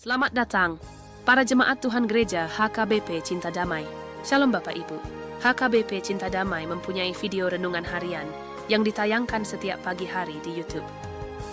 Selamat datang, para jemaat Tuhan Gereja HKBP Cinta Damai. Shalom Bapak Ibu. HKBP Cinta Damai mempunyai video renungan harian yang ditayangkan setiap pagi hari di YouTube.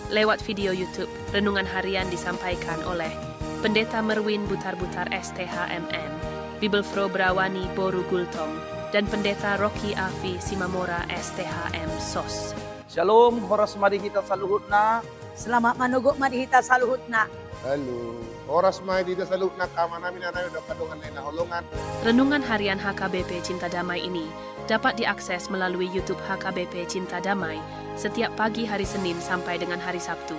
Lewat video YouTube, renungan harian disampaikan oleh Pendeta Merwin Butar-Butar STHMM, Bibelfro Brawani Boru Gultom, dan Pendeta Rocky Afi Simamora STHM SOS. Shalom, horas mari kita saluhutna. Selamat manugok madihita saluhutna. Halo, oras may dito sa loop na kama namin na namin kadungan na holongan. Renungan harian HKBP Cinta Damai ini dapat diakses melalui YouTube HKBP Cinta Damai setiap pagi hari Senin sampai dengan hari Sabtu.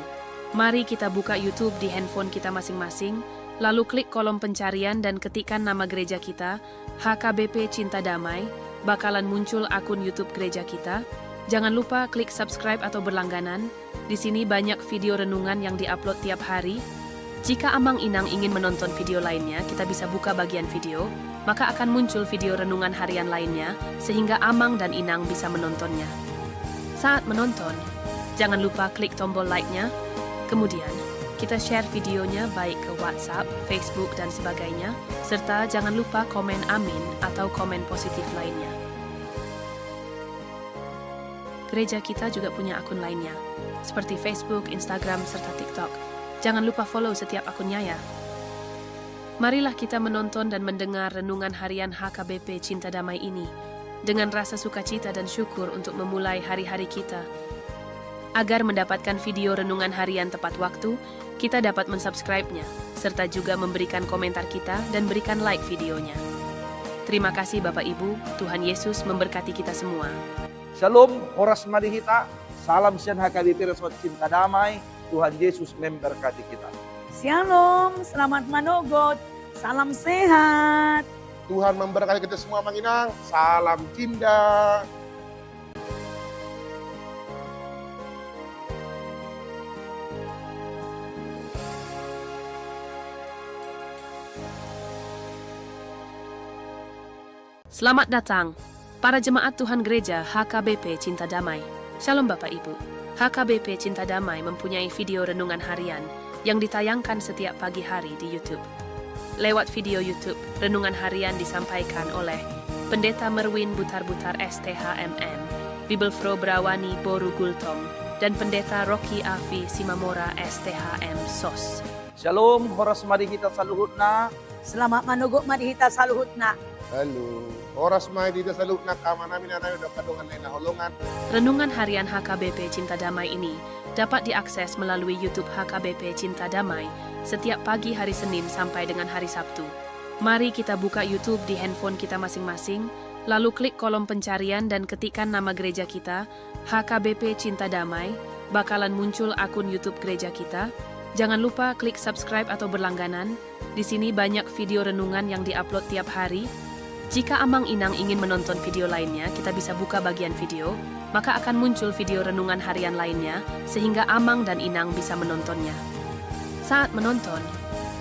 Mari kita buka YouTube di handphone kita masing-masing, lalu klik kolom pencarian dan ketikkan nama gereja kita, HKBP Cinta Damai, bakalan muncul akun YouTube gereja kita. Jangan lupa klik subscribe atau berlangganan. Di sini banyak video renungan yang diupload tiap hari. Jika Amang Inang ingin menonton video lainnya, kita bisa buka bagian video, maka akan muncul video renungan harian lainnya, sehingga Amang dan Inang bisa menontonnya. Saat menonton, jangan lupa klik tombol like-nya, kemudian kita share videonya baik ke WhatsApp, Facebook, dan sebagainya, serta jangan lupa komen amin atau komen positif lainnya. Gereja kita juga punya akun lainnya, seperti Facebook, Instagram, serta TikTok. Jangan lupa follow setiap akunnya ya. Marilah kita menonton dan mendengar renungan harian HKBP Cinta Damai ini dengan rasa sukacita dan syukur untuk memulai hari-hari kita. Agar mendapatkan video renungan harian tepat waktu, kita dapat mensubscribe-nya, serta juga memberikan komentar kita dan berikan like videonya. Terima kasih Bapak Ibu, Tuhan Yesus memberkati kita semua. Shalom, horas madihita. Salam sian HKBP Resort Cinta Damai. Tuhan Yesus memberkati kita. Shalom, selamat manogot, salam sehat. Tuhan memberkati kita semua Manginang. Salam cinta. Selamat datang, para jemaat Tuhan Gereja HKBP Cinta Damai. Shalom Bapak Ibu. HKBP Cinta Damai mempunyai video renungan harian yang ditayangkan setiap pagi hari di YouTube. Lewat video YouTube, renungan harian disampaikan oleh Pendeta Merwin Butar-Butar STHMM, Bibelfro Brawani Boru Gultom, dan Pendeta Rocky Afi Simamora STHM SOS. Shalom, horas mari kita saluhutna. Selamat manugok madihita saluhutna. Halo, oras may dito sa loop na kama namin na namin kadungan na holongan. Renungan harian HKBP Cinta Damai ini dapat diakses melalui YouTube HKBP Cinta Damai setiap pagi hari Senin sampai dengan hari Sabtu. Mari kita buka YouTube di handphone kita masing-masing, lalu klik kolom pencarian dan ketikkan nama gereja kita, HKBP Cinta Damai, bakalan muncul akun YouTube gereja kita. Jangan lupa klik subscribe atau berlangganan. Di sini banyak video renungan yang diupload tiap hari. Jika Amang Inang ingin menonton video lainnya, kita bisa buka bagian video, maka akan muncul video renungan harian lainnya, sehingga Amang dan Inang bisa menontonnya. Saat menonton,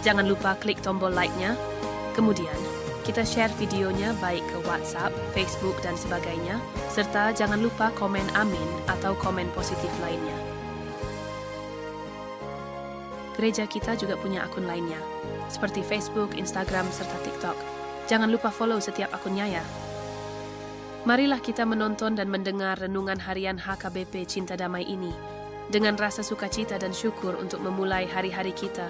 jangan lupa klik tombol like-nya, kemudian kita share videonya baik ke WhatsApp, Facebook, dan sebagainya, serta jangan lupa komen amin atau komen positif lainnya. Gereja kita juga punya akun lainnya, seperti Facebook, Instagram, serta TikTok. Jangan lupa follow setiap akunnya ya. Marilah kita menonton dan mendengar renungan harian HKBP Cinta Damai ini dengan rasa sukacita dan syukur untuk memulai hari-hari kita.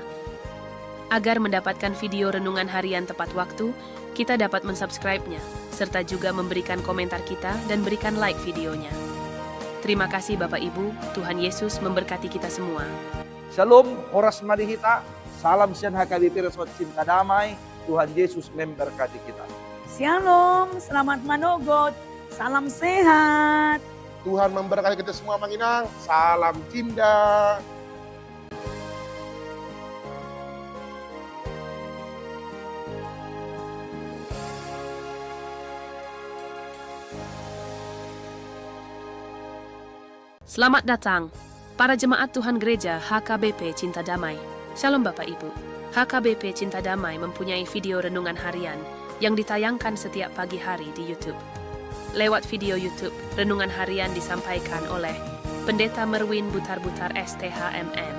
Agar mendapatkan video renungan harian tepat waktu, kita dapat mensubscribe-nya, serta juga memberikan komentar kita dan berikan like videonya. Terima kasih Bapak Ibu, Tuhan Yesus memberkati kita semua. Shalom, horas madihita. Salam sian HKBP Resort Cinta Damai. Tuhan Yesus memberkati kita. Shalom, selamat manogot, salam sehat. Tuhan memberkati kita semua Manginang. Salam cinta. Selamat datang, para jemaat Tuhan Gereja HKBP Cinta Damai. Shalom Bapak Ibu. HKBP Cinta Damai mempunyai video renungan harian yang ditayangkan setiap pagi hari di YouTube. Lewat video YouTube, renungan harian disampaikan oleh Pendeta Merwin Butar-Butar STHMM,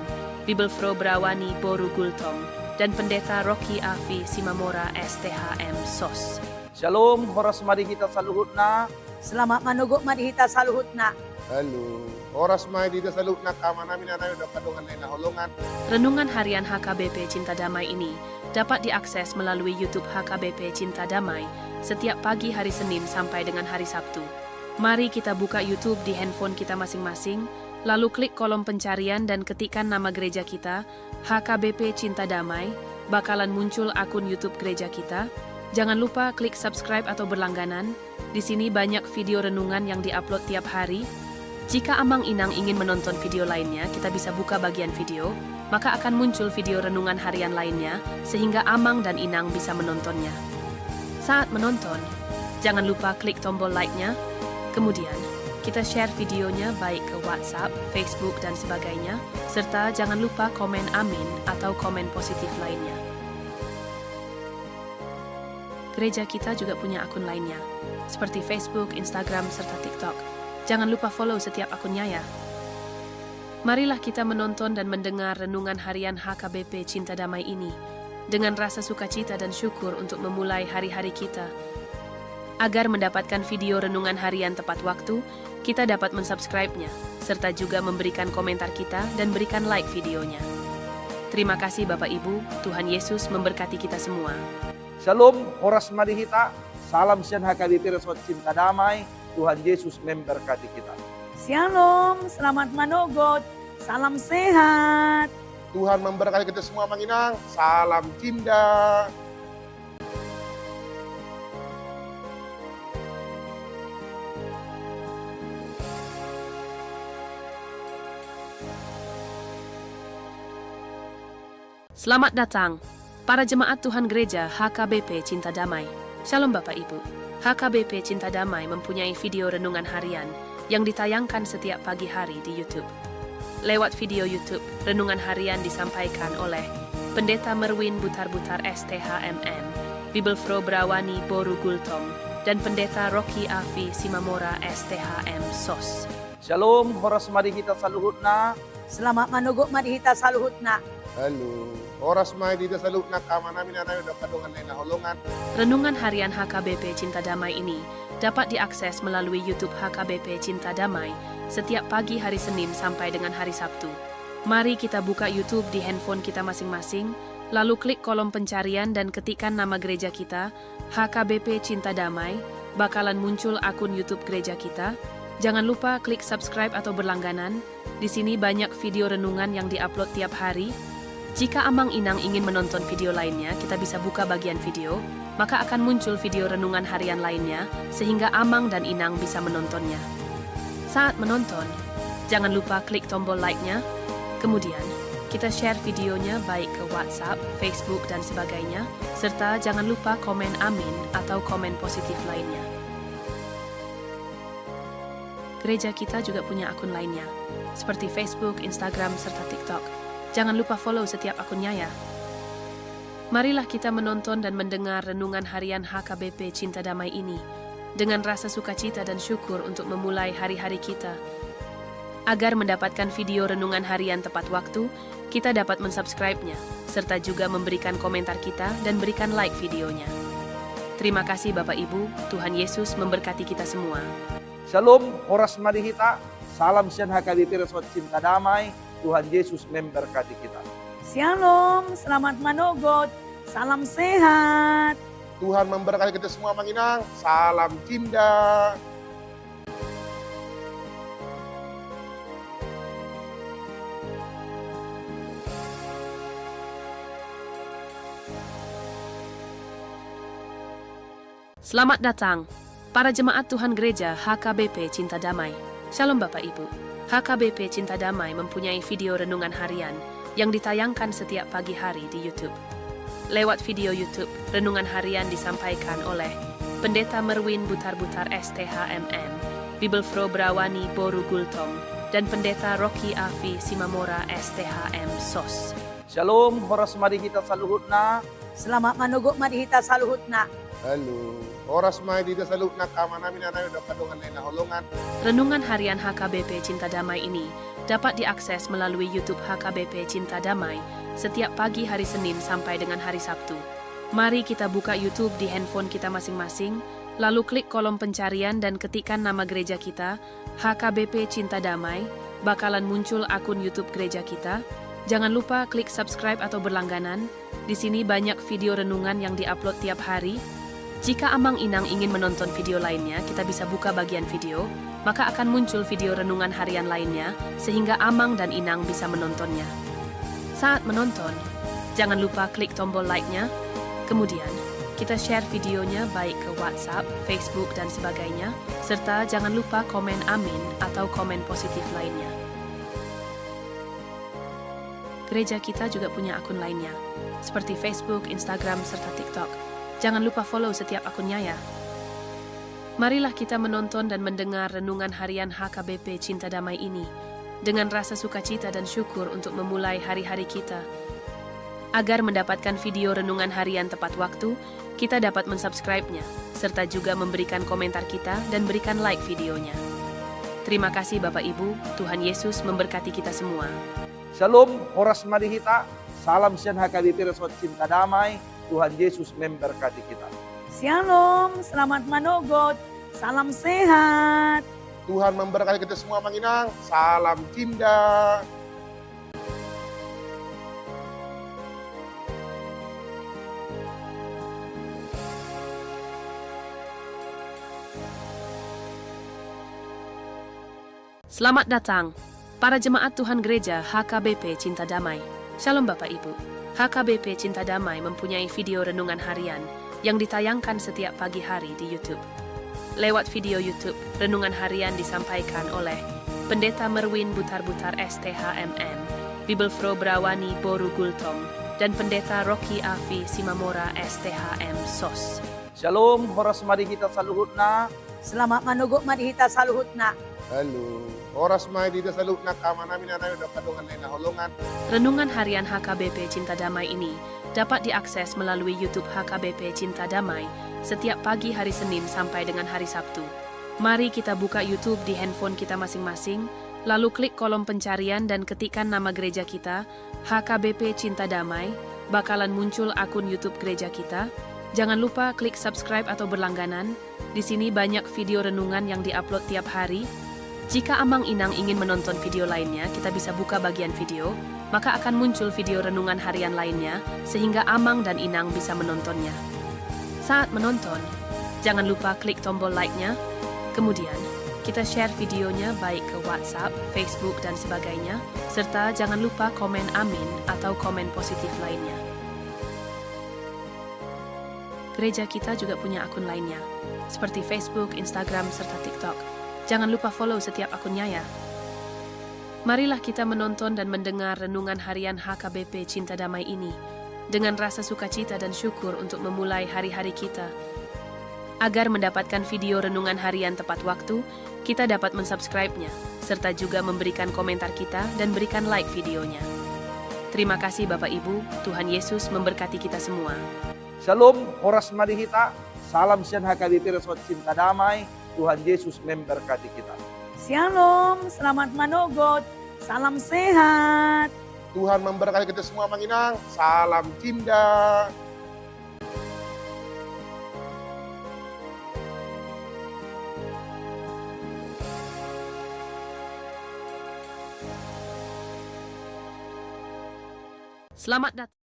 Bibelfro Brawani Boru Gultom, dan Pendeta Rocky Afi Simamora STHM SOS. Shalom, horas marihita saluhutna. Selamat manugod marihita sa luhut na. Halo. Oras may dito sa loob ng kama namin na namin kadungan na nahulungan. Renungan harian HKBP Cinta Damai ini dapat diakses melalui YouTube HKBP Cinta Damai setiap pagi hari Senin sampai dengan hari Sabtu. Mari kita buka YouTube di handphone kita masing-masing, lalu klik kolom pencarian dan ketikkan nama gereja kita, HKBP Cinta Damai, bakalan muncul akun YouTube gereja kita. Jangan lupa klik subscribe atau berlangganan. Di sini banyak video renungan yang diupload tiap hari. Jika Amang Inang ingin menonton video lainnya, kita bisa buka bagian video, maka akan muncul video renungan harian lainnya, sehingga Amang dan Inang bisa menontonnya. Saat menonton, jangan lupa klik tombol like-nya, kemudian kita share videonya baik ke WhatsApp, Facebook, dan sebagainya, serta jangan lupa komen amin atau komen positif lainnya. Gereja kita juga punya akun lainnya, seperti Facebook, Instagram, serta TikTok. Jangan lupa follow setiap akunnya ya. Marilah kita menonton dan mendengar renungan harian HKBP Cinta Damai ini dengan rasa sukacita dan syukur untuk memulai hari-hari kita. Agar mendapatkan video renungan harian tepat waktu, kita dapat mensubscribe-nya, serta juga memberikan komentar kita dan berikan like videonya. Terima kasih Bapak Ibu, Tuhan Yesus memberkati kita semua. Shalom, horas marihita. Salam sian HKBP Resort Cinta Damai. Tuhan Yesus memberkati kita. Shalom, selamat manugod. Salam sehat. Tuhan memberkati kita semua, Manginang. Salam cinta. Selamat datang, para jemaat Tuhan Gereja HKBP Cinta Damai. Shalom Bapak Ibu. HKBP Cinta Damai mempunyai video renungan harian yang ditayangkan setiap pagi hari di YouTube. Lewat video YouTube, renungan harian disampaikan oleh Pendeta Merwin Butar-Butar STHMM, Bibelfro Brawani Boru Gultom, dan Pendeta Rocky Afi Simamora STHM SOS. Shalom, horas marihita saluhutna. Selamat manugod marihita sa luhut na. Halo. Oras may dito sa loob ng kama namin na namin kadungan na nahulungan. Renungan harian HKBP Cinta Damai ini dapat diakses melalui YouTube HKBP Cinta Damai setiap pagi hari Senin sampai dengan hari Sabtu. Mari kita buka YouTube di handphone kita masing-masing, lalu klik kolom pencarian dan ketikkan nama gereja kita, HKBP Cinta Damai, bakalan muncul akun YouTube gereja kita. Jangan lupa klik subscribe atau berlangganan. Di sini banyak video renungan yang diupload tiap hari. Jika Amang Inang ingin menonton video lainnya, kita bisa buka bagian video, maka akan muncul video renungan harian lainnya, sehingga Amang dan Inang bisa menontonnya. Saat menonton, jangan lupa klik tombol like-nya, kemudian kita share videonya baik ke WhatsApp, Facebook, dan sebagainya, serta jangan lupa komen amin atau komen positif lainnya. Gereja kita juga punya akun lainnya, seperti Facebook, Instagram, serta TikTok. Jangan lupa follow setiap akunnya ya. Marilah kita menonton dan mendengar renungan harian HKBP Cinta Damai ini dengan rasa sukacita dan syukur untuk memulai hari-hari kita. Agar mendapatkan video renungan harian tepat waktu, kita dapat mensubscribe-nya, serta juga memberikan komentar kita dan berikan like videonya. Terima kasih Bapak Ibu, Tuhan Yesus memberkati kita semua. Shalom, horas marihita. Salam sian HKBP Resort Cinta Damai. Tuhan Yesus memberkati kita. Shalom, selamat manugod. Salam sehat. Tuhan memberkati kita semua, Manginang. Salam cinta. Selamat datang, para jemaat Tuhan Gereja HKBP Cinta Damai. Shalom Bapak Ibu. HKBP Cinta Damai mempunyai video renungan harian yang ditayangkan setiap pagi hari di YouTube. Lewat video YouTube, renungan harian disampaikan oleh Pendeta Merwin Butar-Butar STHMM, Bibelfro Brawani Boru Gultom, dan Pendeta Rocky Afi Simamora STHM SOS. Shalom, horas marihita saluhutna. Selamat manugod marihita sa luhut na. Halo. Oras may dito sa loob ng kama namin na namin kadungan na nahulungan. Renungan harian HKBP Cinta Damai ini dapat diakses melalui YouTube HKBP Cinta Damai setiap pagi hari Senin sampai dengan hari Sabtu. Mari kita buka YouTube di handphone kita masing-masing, lalu klik kolom pencarian dan ketikkan nama gereja kita, HKBP Cinta Damai, bakalan muncul akun YouTube gereja kita. Jangan lupa klik subscribe atau berlangganan. Di sini banyak video renungan yang diupload tiap hari. Jika Amang Inang ingin menonton video lainnya, kita bisa buka bagian video, maka akan muncul video renungan harian lainnya, sehingga Amang dan Inang bisa menontonnya. Saat menonton, jangan lupa klik tombol like-nya, kemudian kita share videonya baik ke WhatsApp, Facebook, dan sebagainya, serta jangan lupa komen amin atau komen positif lainnya. Gereja kita juga punya akun lainnya, seperti Facebook, Instagram, serta TikTok. Jangan lupa follow setiap akunnya ya. Marilah kita menonton dan mendengar renungan harian HKBP Cinta Damai ini dengan rasa sukacita dan syukur untuk memulai hari-hari kita. Agar mendapatkan video renungan harian tepat waktu, kita dapat mensubscribe-nya, serta juga memberikan komentar kita dan berikan like videonya. Terima kasih Bapak Ibu, Tuhan Yesus memberkati kita semua. Shalom, Horas Marihita. Salam Sian HKBP Resort Cinta Damai. Tuhan Yesus memberkati kita. Shalom, selamat manogot, salam sehat. Tuhan memberkati kita semua, Manginang. Salam cinta. Selamat datang, para jemaat Tuhan Gereja HKBP Cinta Damai. Shalom Bapak Ibu. HKBP Cinta Damai mempunyai video renungan harian yang ditayangkan setiap pagi hari di YouTube. Lewat video YouTube, renungan harian disampaikan oleh Pendeta Merwin Butar-Butar STHMM, Bibelfro Brawani Boru Gultom, dan Pendeta Rocky Afi Simamora STHM SOS. Shalom, Horas Marihita Saluhutna. Selamat manogot marihita saluhutna. Halo. Oras may dito sa loob ng kama namin na namin kadungan na nahulungan. Renungan harian HKBP Cinta Damai ini dapat diakses melalui YouTube HKBP Cinta Damai setiap pagi hari Senin sampai dengan hari Sabtu. Mari kita buka YouTube di handphone kita masing-masing, lalu klik kolom pencarian dan ketikkan nama gereja kita, HKBP Cinta Damai, bakalan muncul akun YouTube gereja kita. Jangan lupa klik subscribe atau berlangganan. Di sini banyak video renungan yang diupload tiap hari. Jika Amang Inang ingin menonton video lainnya, kita bisa buka bagian video, maka akan muncul video renungan harian lainnya, sehingga Amang dan Inang bisa menontonnya. Saat menonton, jangan lupa klik tombol like-nya, kemudian kita share videonya baik ke WhatsApp, Facebook, dan sebagainya, serta jangan lupa komen amin atau komen positif lainnya. Gereja kita juga punya akun lainnya, seperti Facebook, Instagram, serta TikTok. Jangan lupa follow setiap akunnya ya. Marilah kita menonton dan mendengar renungan harian HKBP Cinta Damai ini dengan rasa sukacita dan syukur untuk memulai hari-hari kita. Agar mendapatkan video renungan harian tepat waktu, kita dapat mensubscribe-nya, serta juga memberikan komentar kita dan berikan like videonya. Terima kasih Bapak Ibu, Tuhan Yesus memberkati kita semua. Shalom, Horas Marihita. Salam Sian HKBP Resort Cinta Damai. Tuhan Yesus memberkati kita. Shalom, selamat manogot, salam sehat. Tuhan memberkati kita semua, Manginang. Salam cinta. Selamat datang.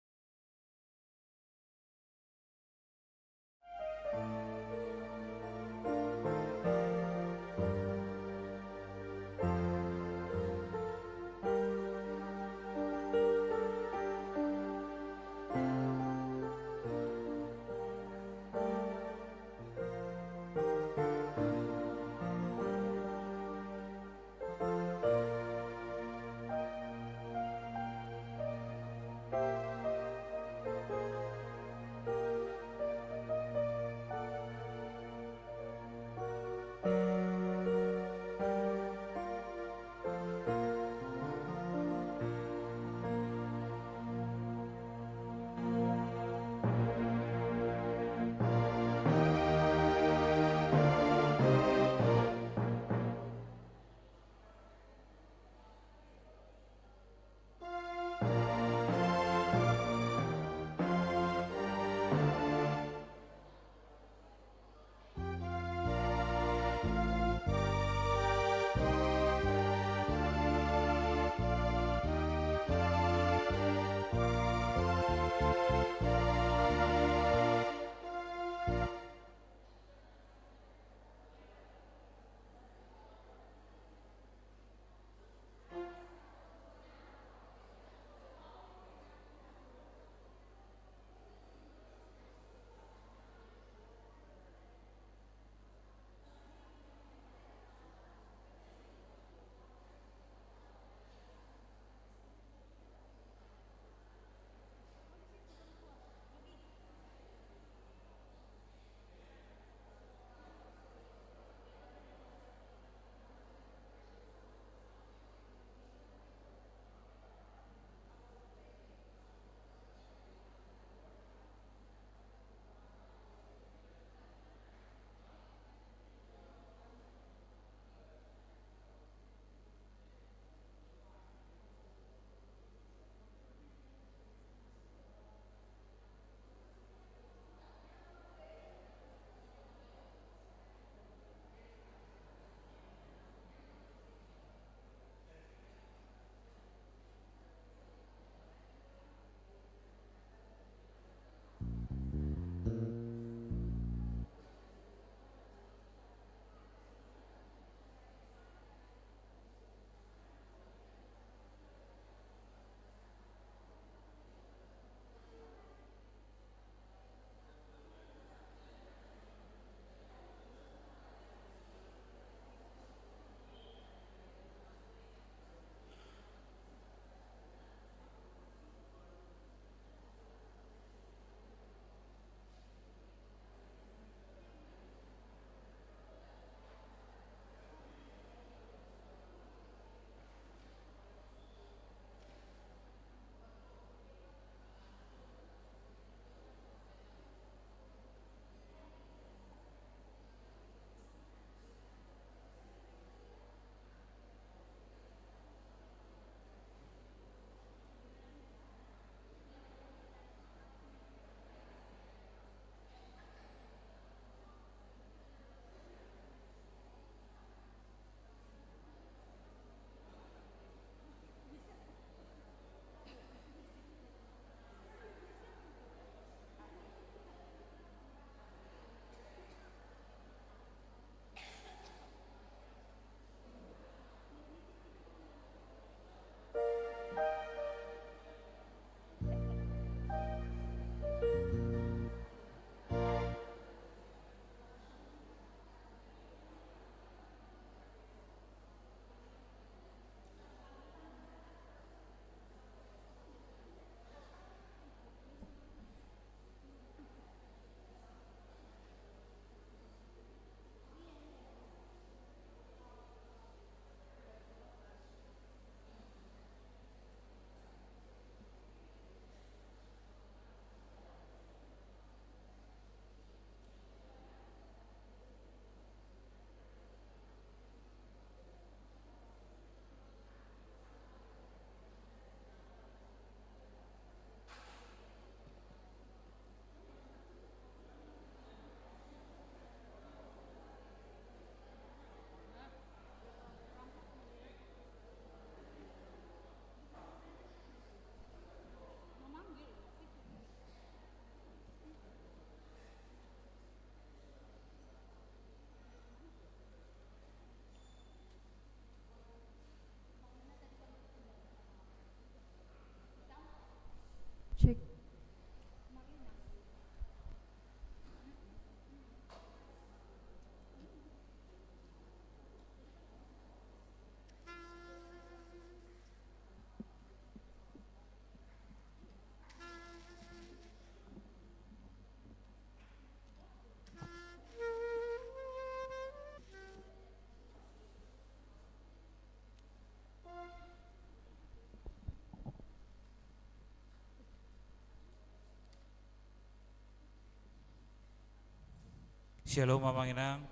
Shalom mamanginang.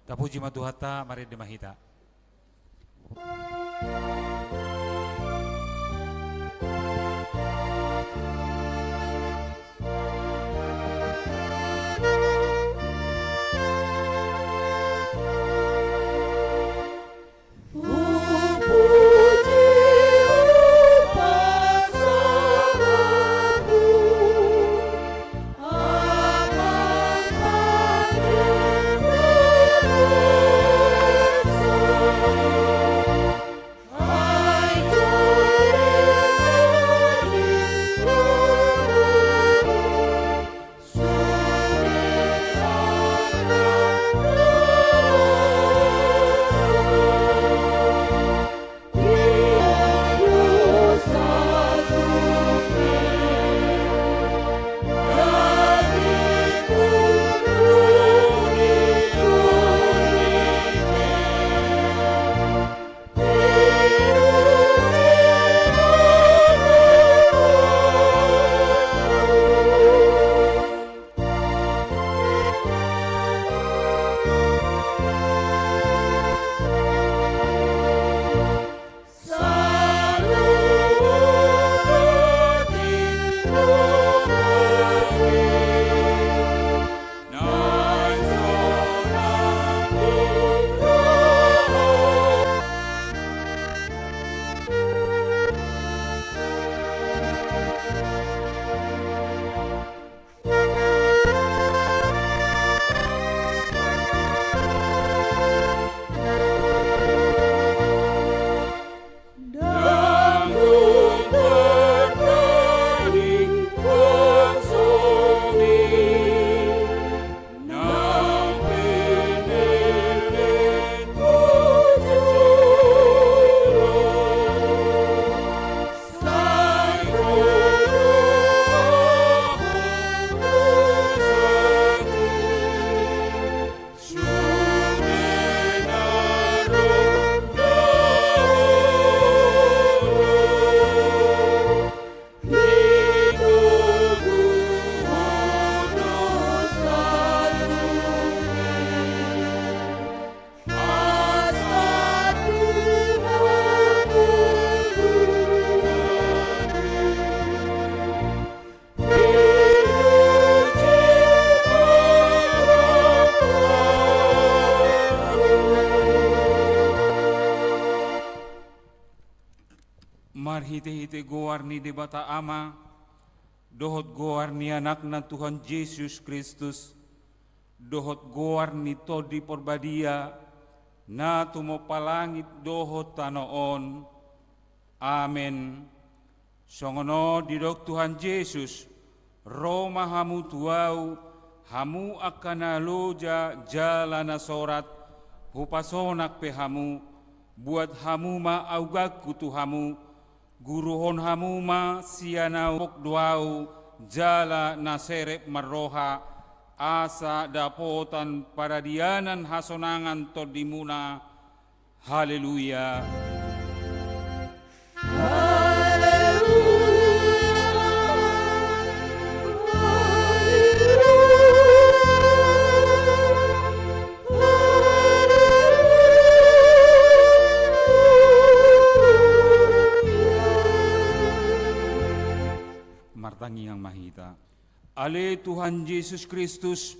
Tapuji matuhata mari dimahita. Marhite-hite goar ni debata ama, dohot goar ni anak na Tuhan Yesus Kristus, dohot goar ni todi porbadia, na tumopalangit dohot tanoon. Amen. Songono didok Tuhan Yesus, Roma hamu tuau, hamu akan aloja jalana sorat, hupasonak pe hamu, buat hamu ma augak kutu hamu, guruhon hamuma siana wok duau jala naserep marroha asa dapotan paradianan hasonangan todimuna. Haleluya. Martangi yang mahita. Ale Tuhan Yesus Kristus,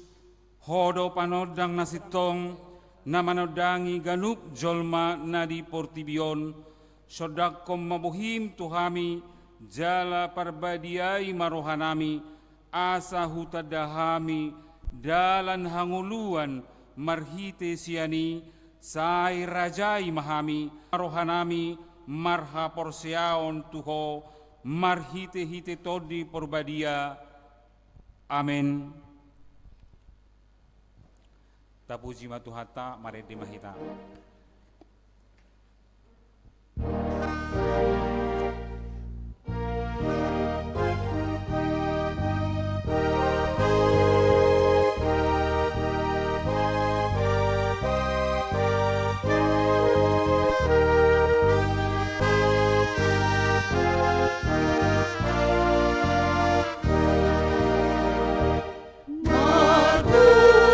hodo panodang nasitong na manodangi ganup jolma na di portibion, sodak kom mabuhim tuhami, jala parbadiai marohanami, asa hutadahami, dalan hanguluan marhite siani, sai rajai mahami, marohanami, marha porsiaon tuho, marhite-hite todi porbadia. Amin. Tapuji matuhata mari dimahita. Marku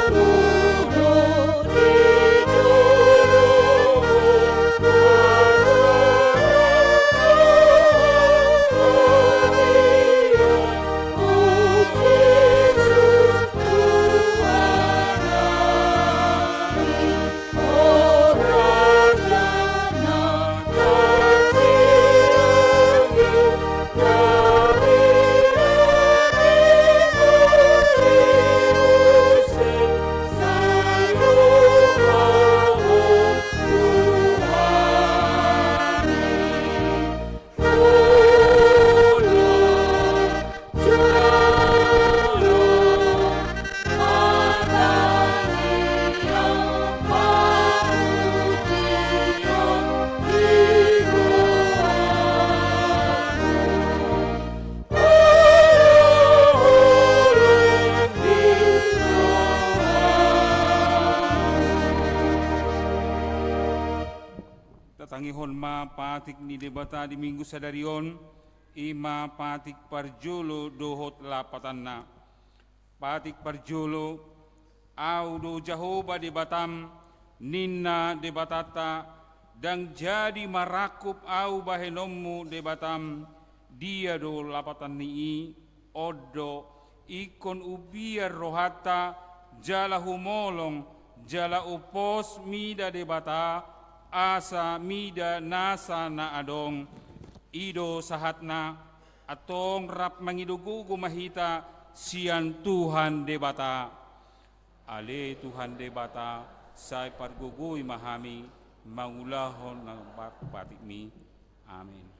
pangihon ma patik ni debata di minggu sadarion, ima patik parjolo dohot lapatan na. Patik parjolo, au do Jehovah debatam, ninna debatata, dang jadi marakup au bahenommu debatam, dia do lapatan nii, odo, ikon ubiar rohata, jala humolong, jala upos mida debata, asa mida nasa na adong, ido sahatna, atong rap mangidugugu mahita, sian Tuhan debata. Ale Tuhan debata, say pargugui mahami, mangulahon ng batik mi. Amen.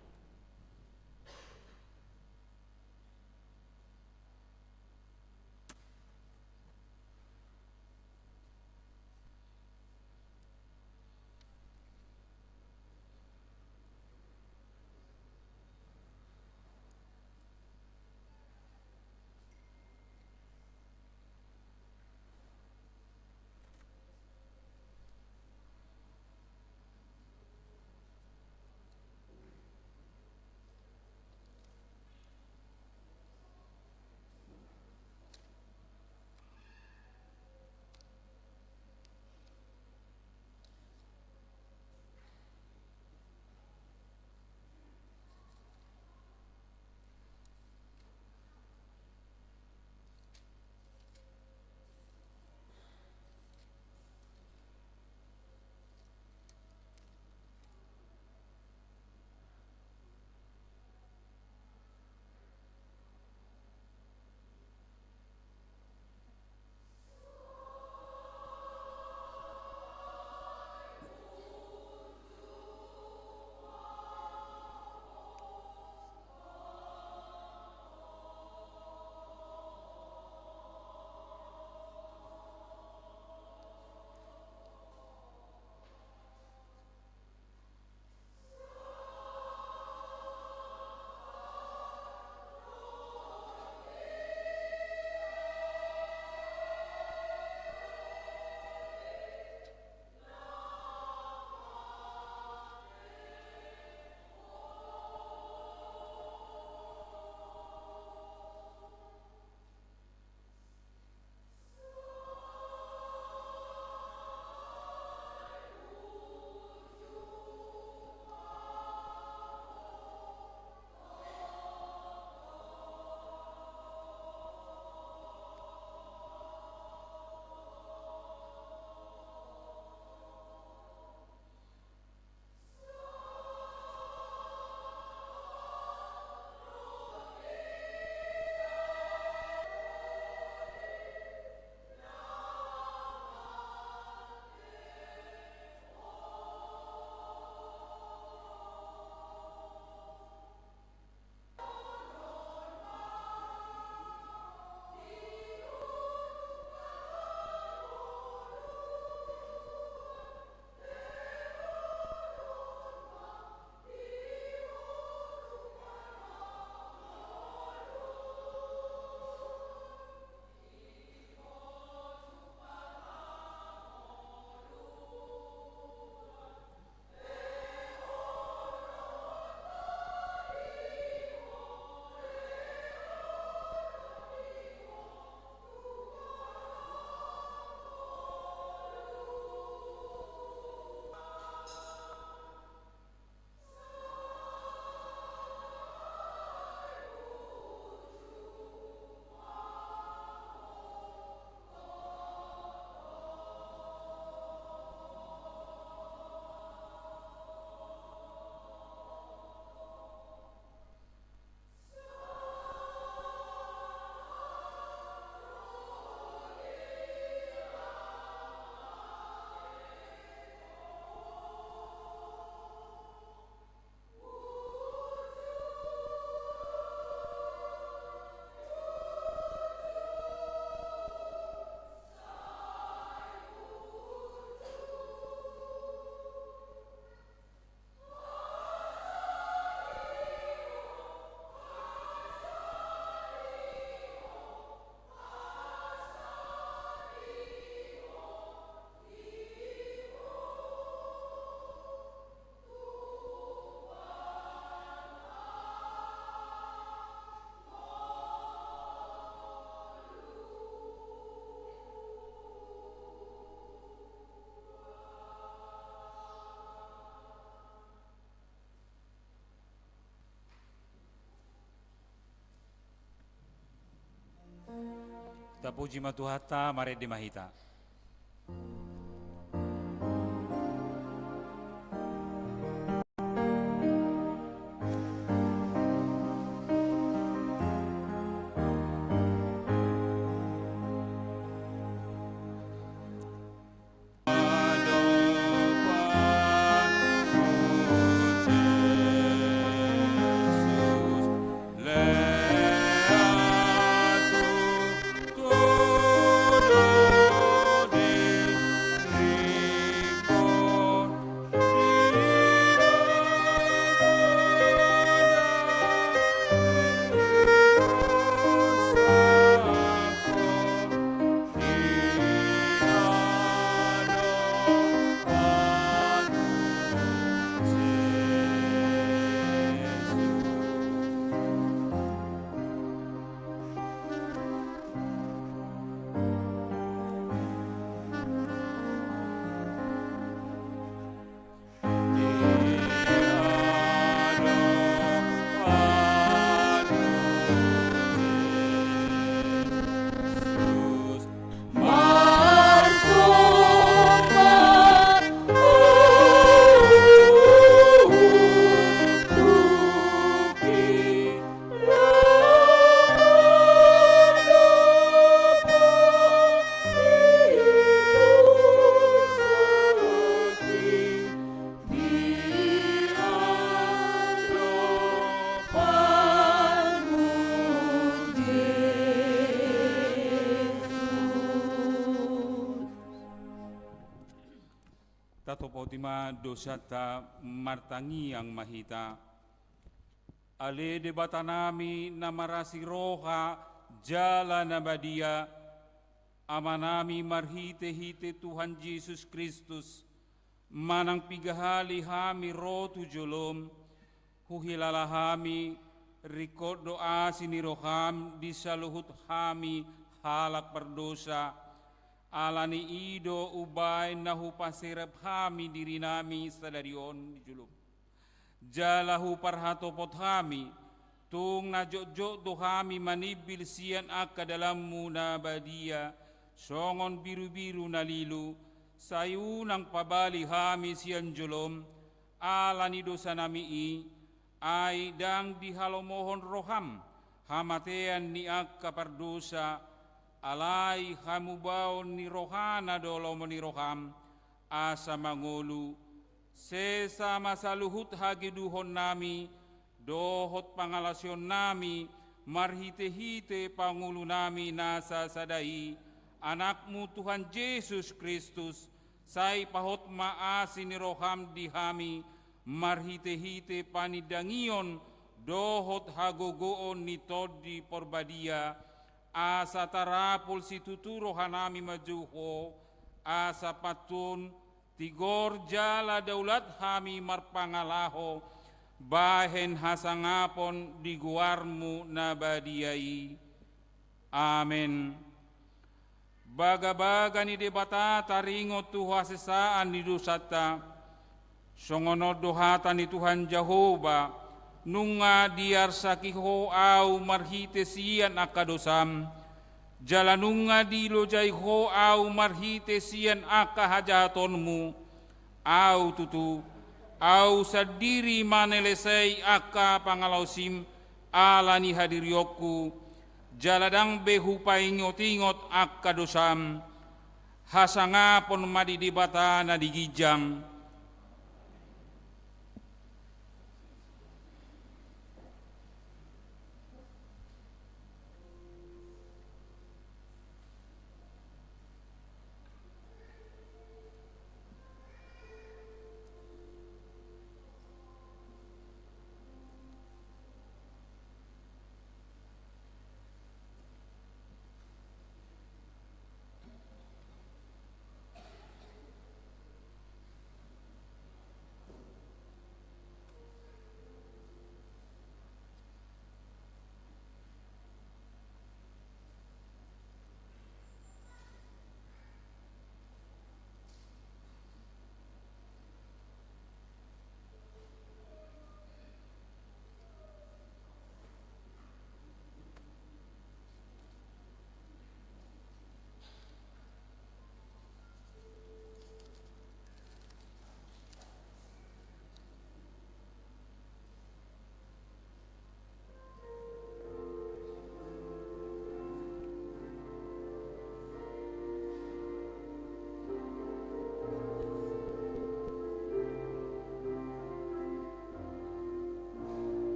puji matuhata mare de mahita. Tato pautima dosata martangi ang mahita. Ale de batanami na marasi roha jala na badia. Amanami marhite-hite Tuhan Yesus Kristus. Manang pigahali hami rotu jolom. Huhilala hami rikod doa siniroham di saluhut hami halak berdosa. Alani ido ubay nahu pasirap hami diri nami sadarion di julum. Jalahu parhatopot hami, tung najok-jok do hami manibil sian akka dalam muna badia, songon biru-biru nalilu, sayunang pabali hami sian julum, alani dosa nami ay dang dihalomohon roham, hamatean ni akka pardosa, alai hamubaon ni rohana dolo ni roham asa mangulu sesama saluhut hagiduhon nami dohot pangalasyon nami marhite-hite pangulu nami nasa sadai anakmu Tuhan Yesus Kristus sai pahot maasi ni roham dihami marhite-hite panidangion dohot hagogoon ni todi porbadia asa tarapul si tuturo hanami majuho asa patun tigor jala daulat hami marpangalaho bahen hasangapon di guarmu nabadiai. Amen. Baga-baga ni debata taringo tuha sesaan ni dosata songono dohata ni Tuhan Jehovah nunga diar sakiho au marhite sian akadosam jalanunga dilo jai ho au marhite sian aka hajatonmu au tutu au sadiri manelesai aka pangalausim alani hadirioku jaladang behu paingot-ingot akadosam hasangapon madidibata na digijang.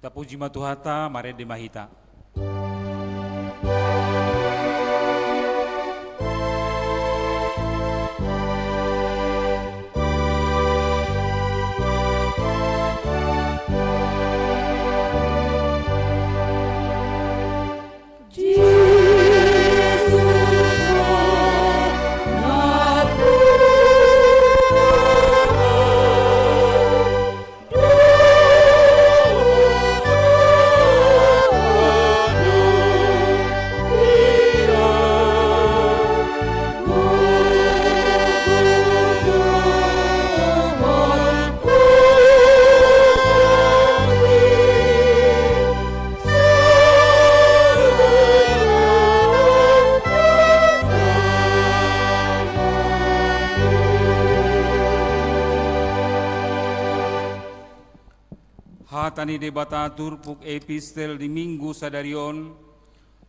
Tapuji matuhata mare de mahita. Hatani debata turpuk epistel di minggu sadarion,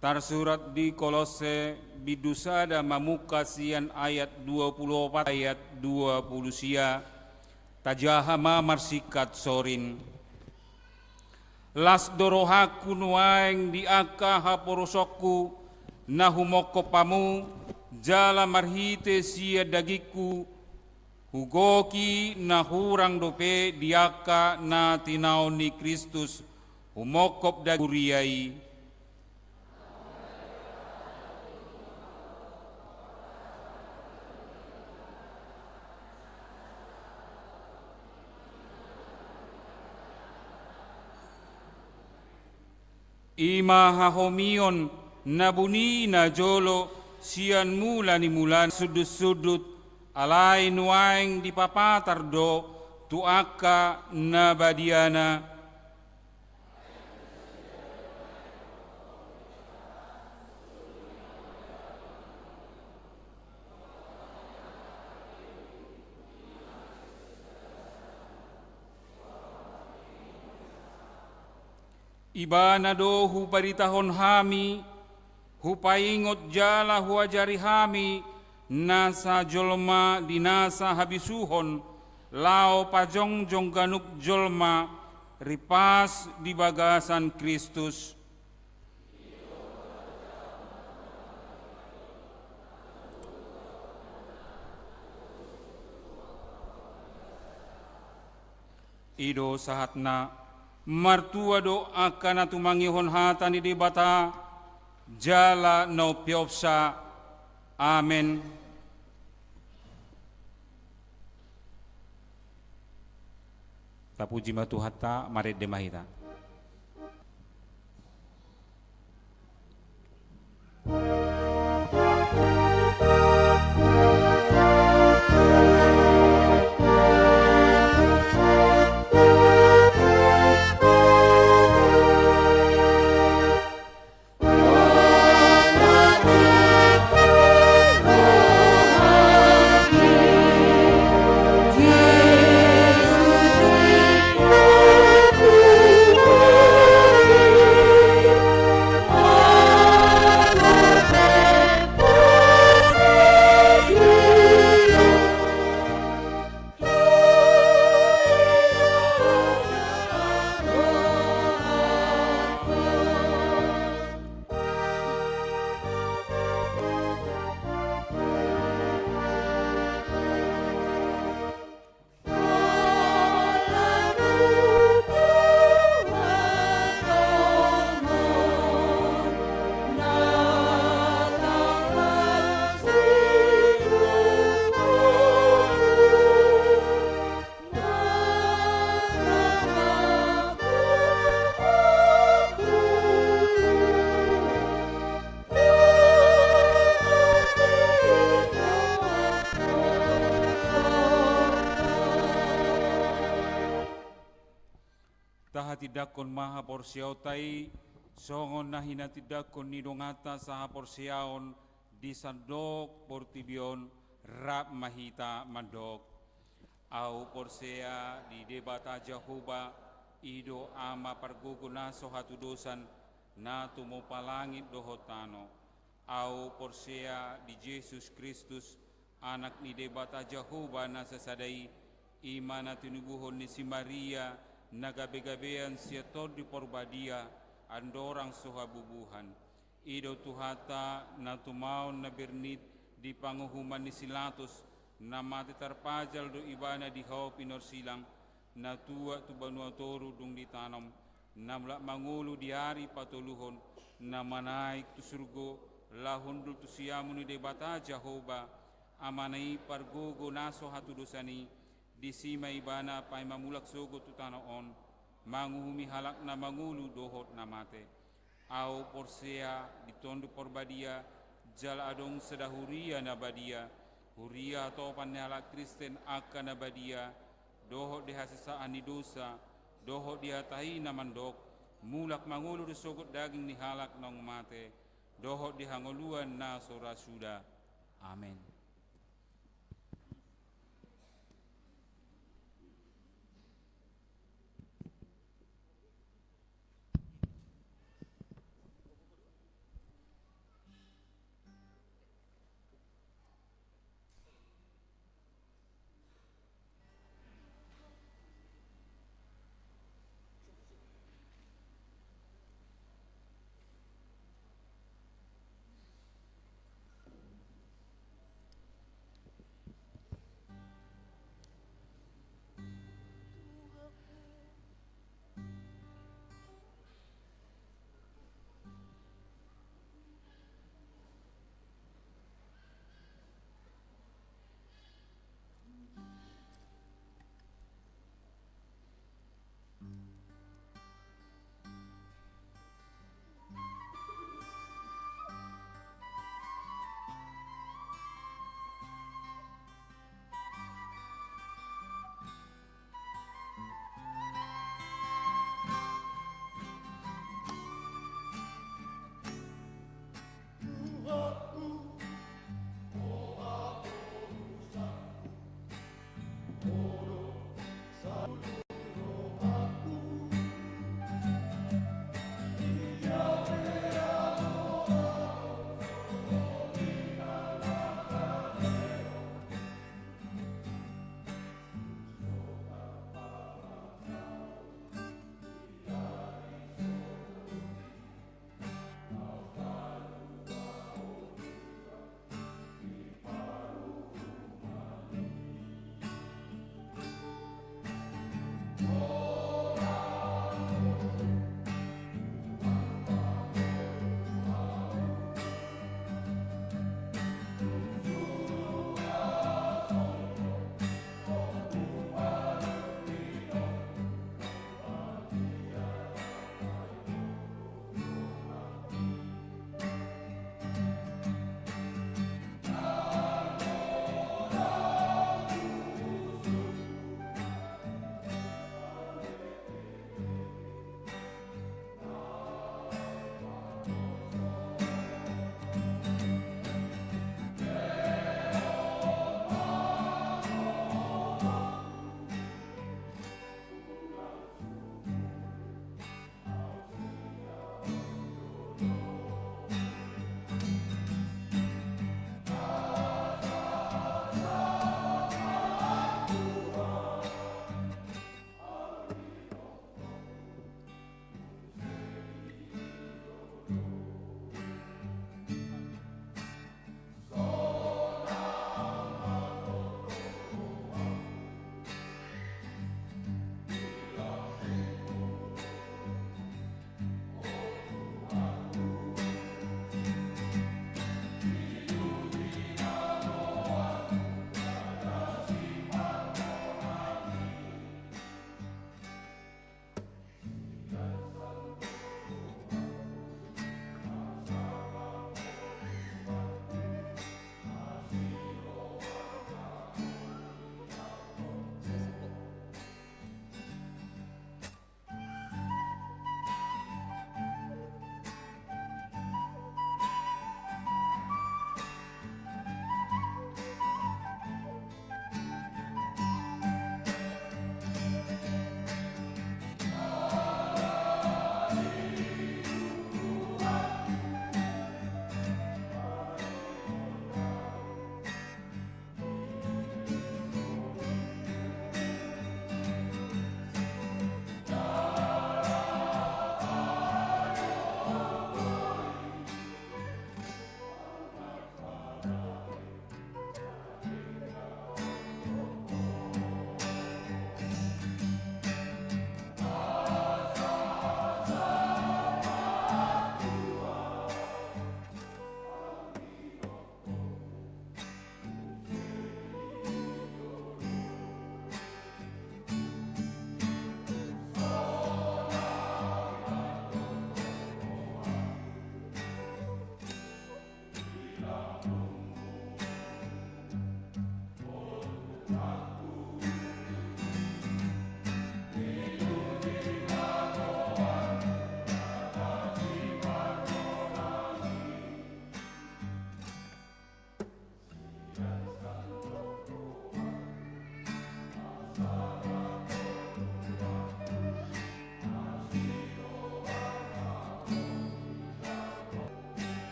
tersurat di Kolose bidusada mamukasian ayat 24 ayat 20 sia, tajahama marsikat sorin. Las dorohaku nuaeng di aka haporosokku, nahumoko pamu, jala marhite sia dagiku, hugoki na hurang dope diaka na tinao ni Kristus humokop da guriai. Ima hahomion nabuni na jolo sian mula ni mulan sudut-sudut alai nuaing di papatar do tuaka na badiana. Iba na do huparitahon hami, hupaingot jala huajari hami, nasa jolma dinasa habisuhon, lao pajongjong ganuk jolma, ripas di bagasan Kristus. Ido sahatna, martua do akan atumangihon hatani di bata, jala no piopsa, amen. Tapuji matuhata mare de mahita. Tidakon maha porsiautai songon nahina tidakon nidongata saha porsiaon di sandok portibion rap mahita mandok au porsea di debata Jahoba ido ama parguguna sohatu dosan na tumo palangit dohotano au porsea di Yesus Kristus anak ni debata Jahoba na sasadai imana tinubuhon ni si Maria nagabe-gabean siya tod di porbadia, andorang suhabubuhan. Ido tuhata na tumaon na bernit di panguhuman ni Silatos, na matitarpajal do ibana di hao pinorsilang, na tuwa tu banua toru dung ditanam, na mangulo di hari patuluhon, na manaik tu surgo, lahundul tu siamuni de bata Jehovah, amanai pargogo naso hatu dosani, di sima ibana pai mamulak sogo tu tanaon, manguhumi halak na mangulu dohot na mate. Au porsea ditondu porbadia, jal adong sedahuria na badia, huria topan halak Kristen akan na badia, dohot dihasisa ani dosa, dohot dihatai na mandok, mulak mangulu disogot daging ni halak nang mate, dohot dihangoluan na sorasuda. Amen.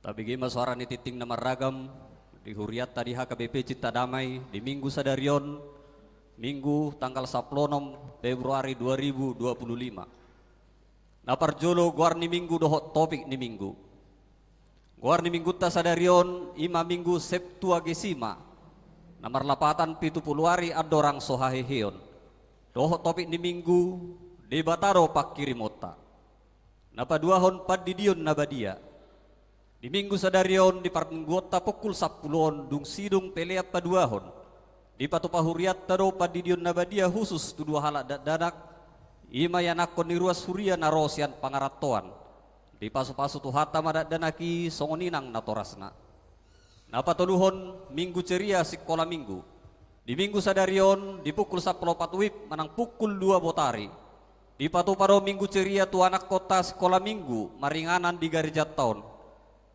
Tapi gima suara ni titing nama ragam di huriat tadi HKBP Cinta Damai di Minggu Sadarion Minggu tanggal 10 Februari 2025. Naparjolo guar ni Minggu dohot topik ni Minggu. Guar ni Minggu ta Sadarion ima Minggu Septuagesima. Namar lapatan pitu puluari adorang sohaheheon. Dohot topik ni Minggu debataro pak kirimota. Napa duahon padidion nabadia. Di Minggu Sadarion di parmenggota pukul 10 dung sidung pelea paduahon. Di patupahuriat tado padidion nabadia khusus tu dua halak dadak ima yanakon ni ruas huria narosian pangaratoan. Di pasu-pasu tu hata madak danaki songoninang natorasna. Napa toluhon Minggu ceria sekolah Minggu. Di Minggu Sadarion di pukul 10 patuip manang pukul 2 botari. Di patuparo Minggu ceria tu anak kota sekolah Minggu maringanan di garijat tahun.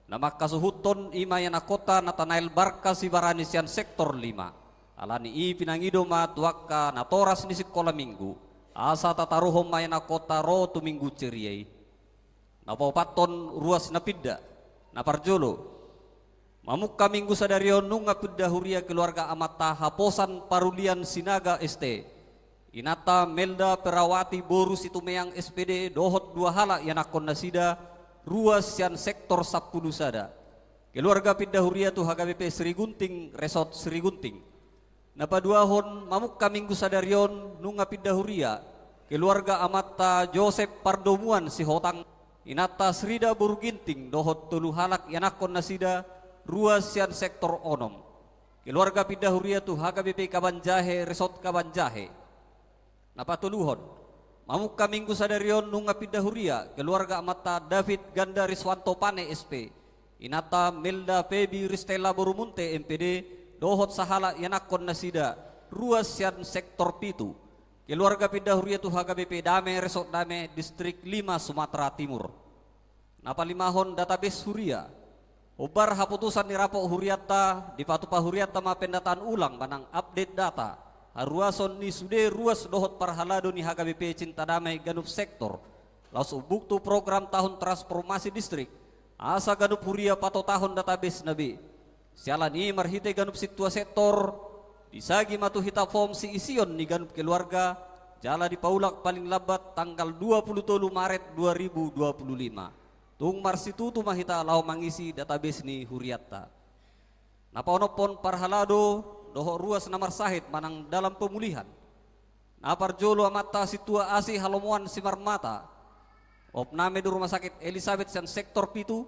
Nama kasuhuton ima yana kota Natanael Barka Sibaranisian sektor 5. Alani i pinangido ma tuaka natoras ni sekolah Minggu. Asa tataruhom mayana kota ro tu Minggu ceriai. Napapaton ruas napidda. Naparjolo. Mamukka Minggu Sadarion nunga pidda huria keluarga amata haposan parulian sinaga ST. Inata Melda Perawati Borus itu meyang SPD dohot dua halak yanakon nasida. Ruas yang sektor 10 sada. Keluarga pindah huria tu HKBP Sri Gunting Resort Sri Gunting. Napa duahon mamukka Minggu Sadarion nunga pindah huria. Keluarga amata Joseph Pardomuan si hotang. Inata Srida Burginting dohot tulu halak yanakon nasida. Ruas yang sektor onom. Keluarga pindah huria tu HKBP Kabanjahe Resort Kabanjahe. Napa tuluhon Mamukka Minggu Sadarion nunga pindah huria keluarga amata David Ganda Riswanto Pane SP. Inata Melda Febi Ristela Borumunte MPD dohot sahala yanakon nasida ruas yang sektor pitu. Keluarga pindah huria tu HKBP Dame Resort Dame Distrik 5 Sumatera Timur. Napa limahon database huria. Obar haputusan nirapok huriata di patupa huriata ma pendataan ulang manang update data. Haruason ni sude ruas dohot parhalado ni HKBP Cinta Damai Ganup sektor. Laus buktu program tahun transformasi distrik. Asa Ganup huria pato tahun database nabi. Sialan ni marhite Ganup situa sektor. Disagi matu hita form si ision ni Ganup keluarga. Jala di paulak paling labat tanggal 23 Maret 2025. Tung marsitutu mahita lau mangisi database ni huriata. Napaonopon parhalado doho ruas namar sahid manang dalam pemulihan. Naparjolo amata situa asi halomuan simarmata. Opname di rumah sakit Elizabeth yang sektor pitu.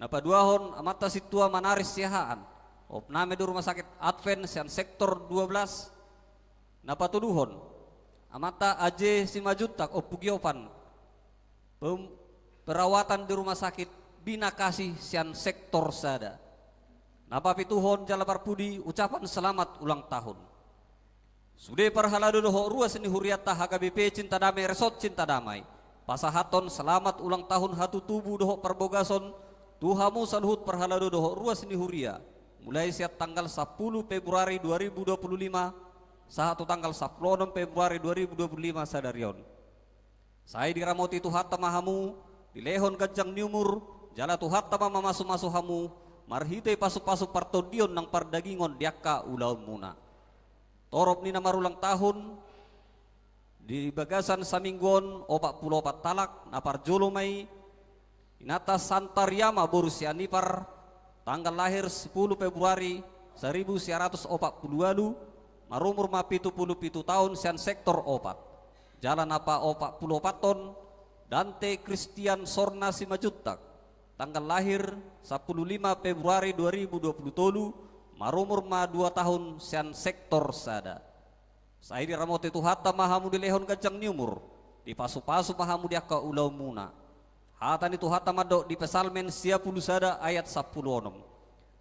Napaduahon amata situa manaris siahaan. Opname di rumah sakit Advent yang sektor 12. Napatuduhon amata Aje Simajutak Opugiopan. Perawatan di rumah sakit Bina Kasih yang sektor sada. Napa pituhon Jalabar Pudi ucapan selamat ulang tahun. Sude parhalado doho ruas ni huriata HKBP Cinta Damai Resort Cinta Damai. Pasahaton selamat ulang tahun hatu tubuh doho perbogason. Tuhamu saluhut parhalado doho ruas ni huria. Mulai siap tanggal 10 Februari 2025 sahatu tanggal 10 Februari 2025 sadarion. Saya diramoti tuhatta mahamu dilehon kajang niumur jala tuhatta mama masu hamu. Marhite pasu-pasu partodion nang pardagingon diaka ulau muna. Torop ni namar ulang tahun di bagasan saminggon 44 talak napar jolomai inata Santaryama Borusianipar tanggal lahir 10 Februari 1942 marumur ma 77 tahun sian sektor opat. Jalan apa 44 ton Dante Christian Sorna Simajutak tanggal lahir 15 Februari 2027 marumur ma 2 tahun sian sektor sada. Saya diramote tu hatta mahamu dilehon kajang niumur di pasu-pasu mahamu diaka ulau muna. Hatan itu hatta madok di pesalmen 10 sada ayat 10 onom.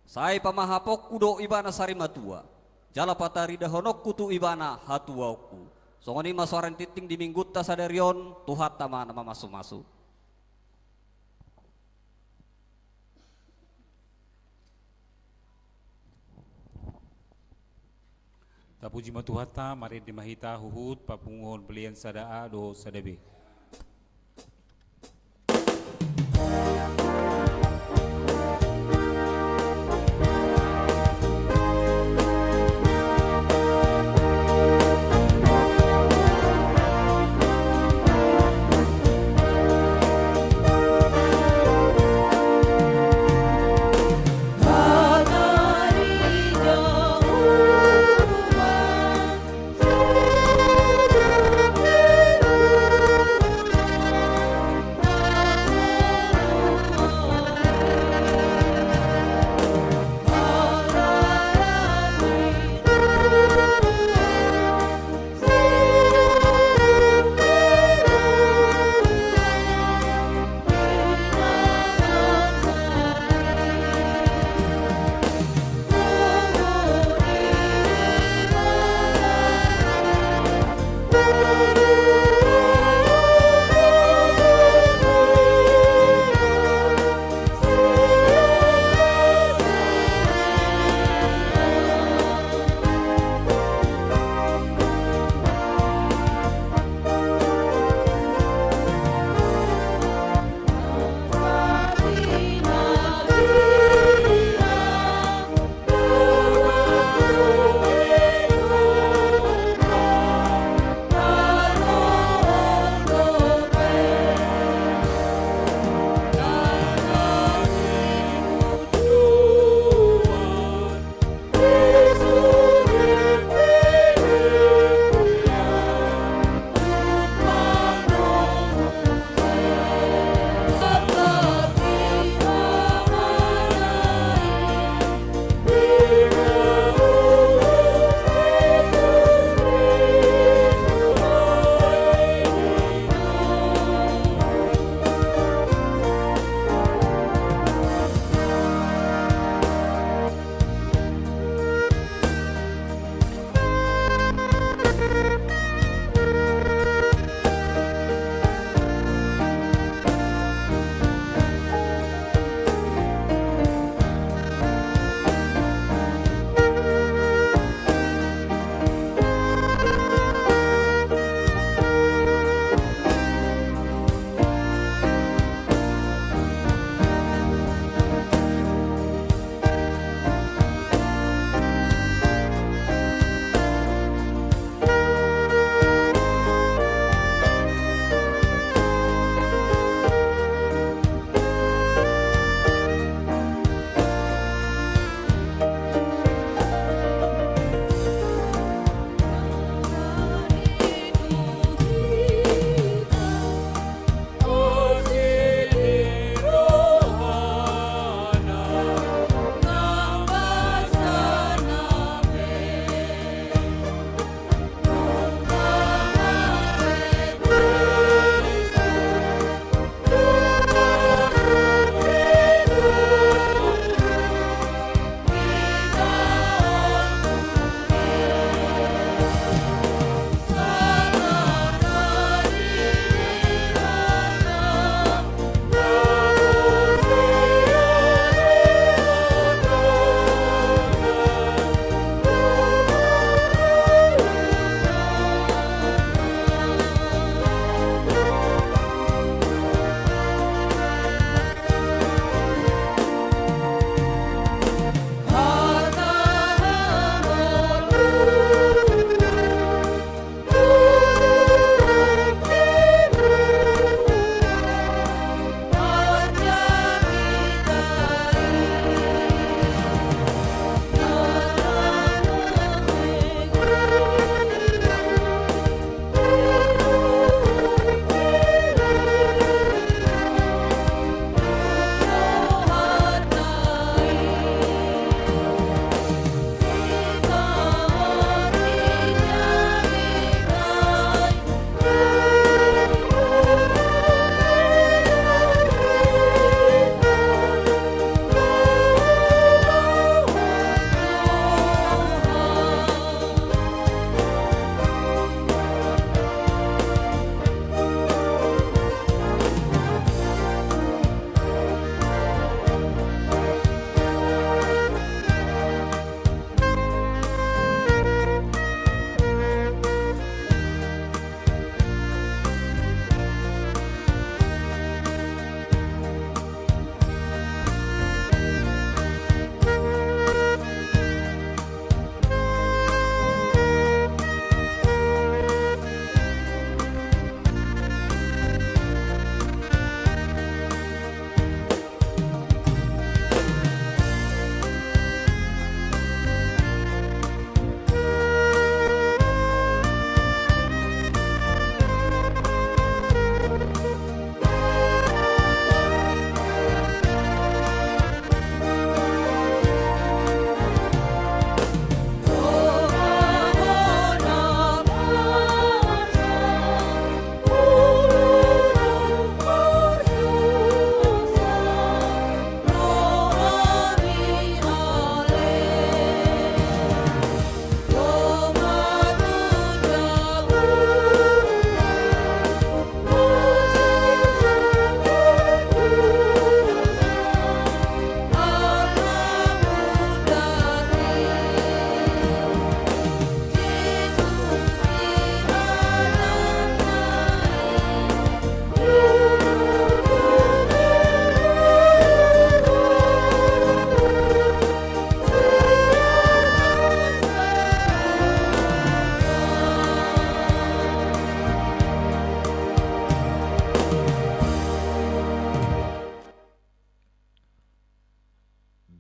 Saya pamahapok kudo ibana sari matua. Jala patari dahonok kutu ibana hatuaku. Songoni masuaran titing di minggutta sadarion tu hatta nama masu-masu. Tapuji matuhata mari dimahita huhut papungon belian sadaa do sadabe.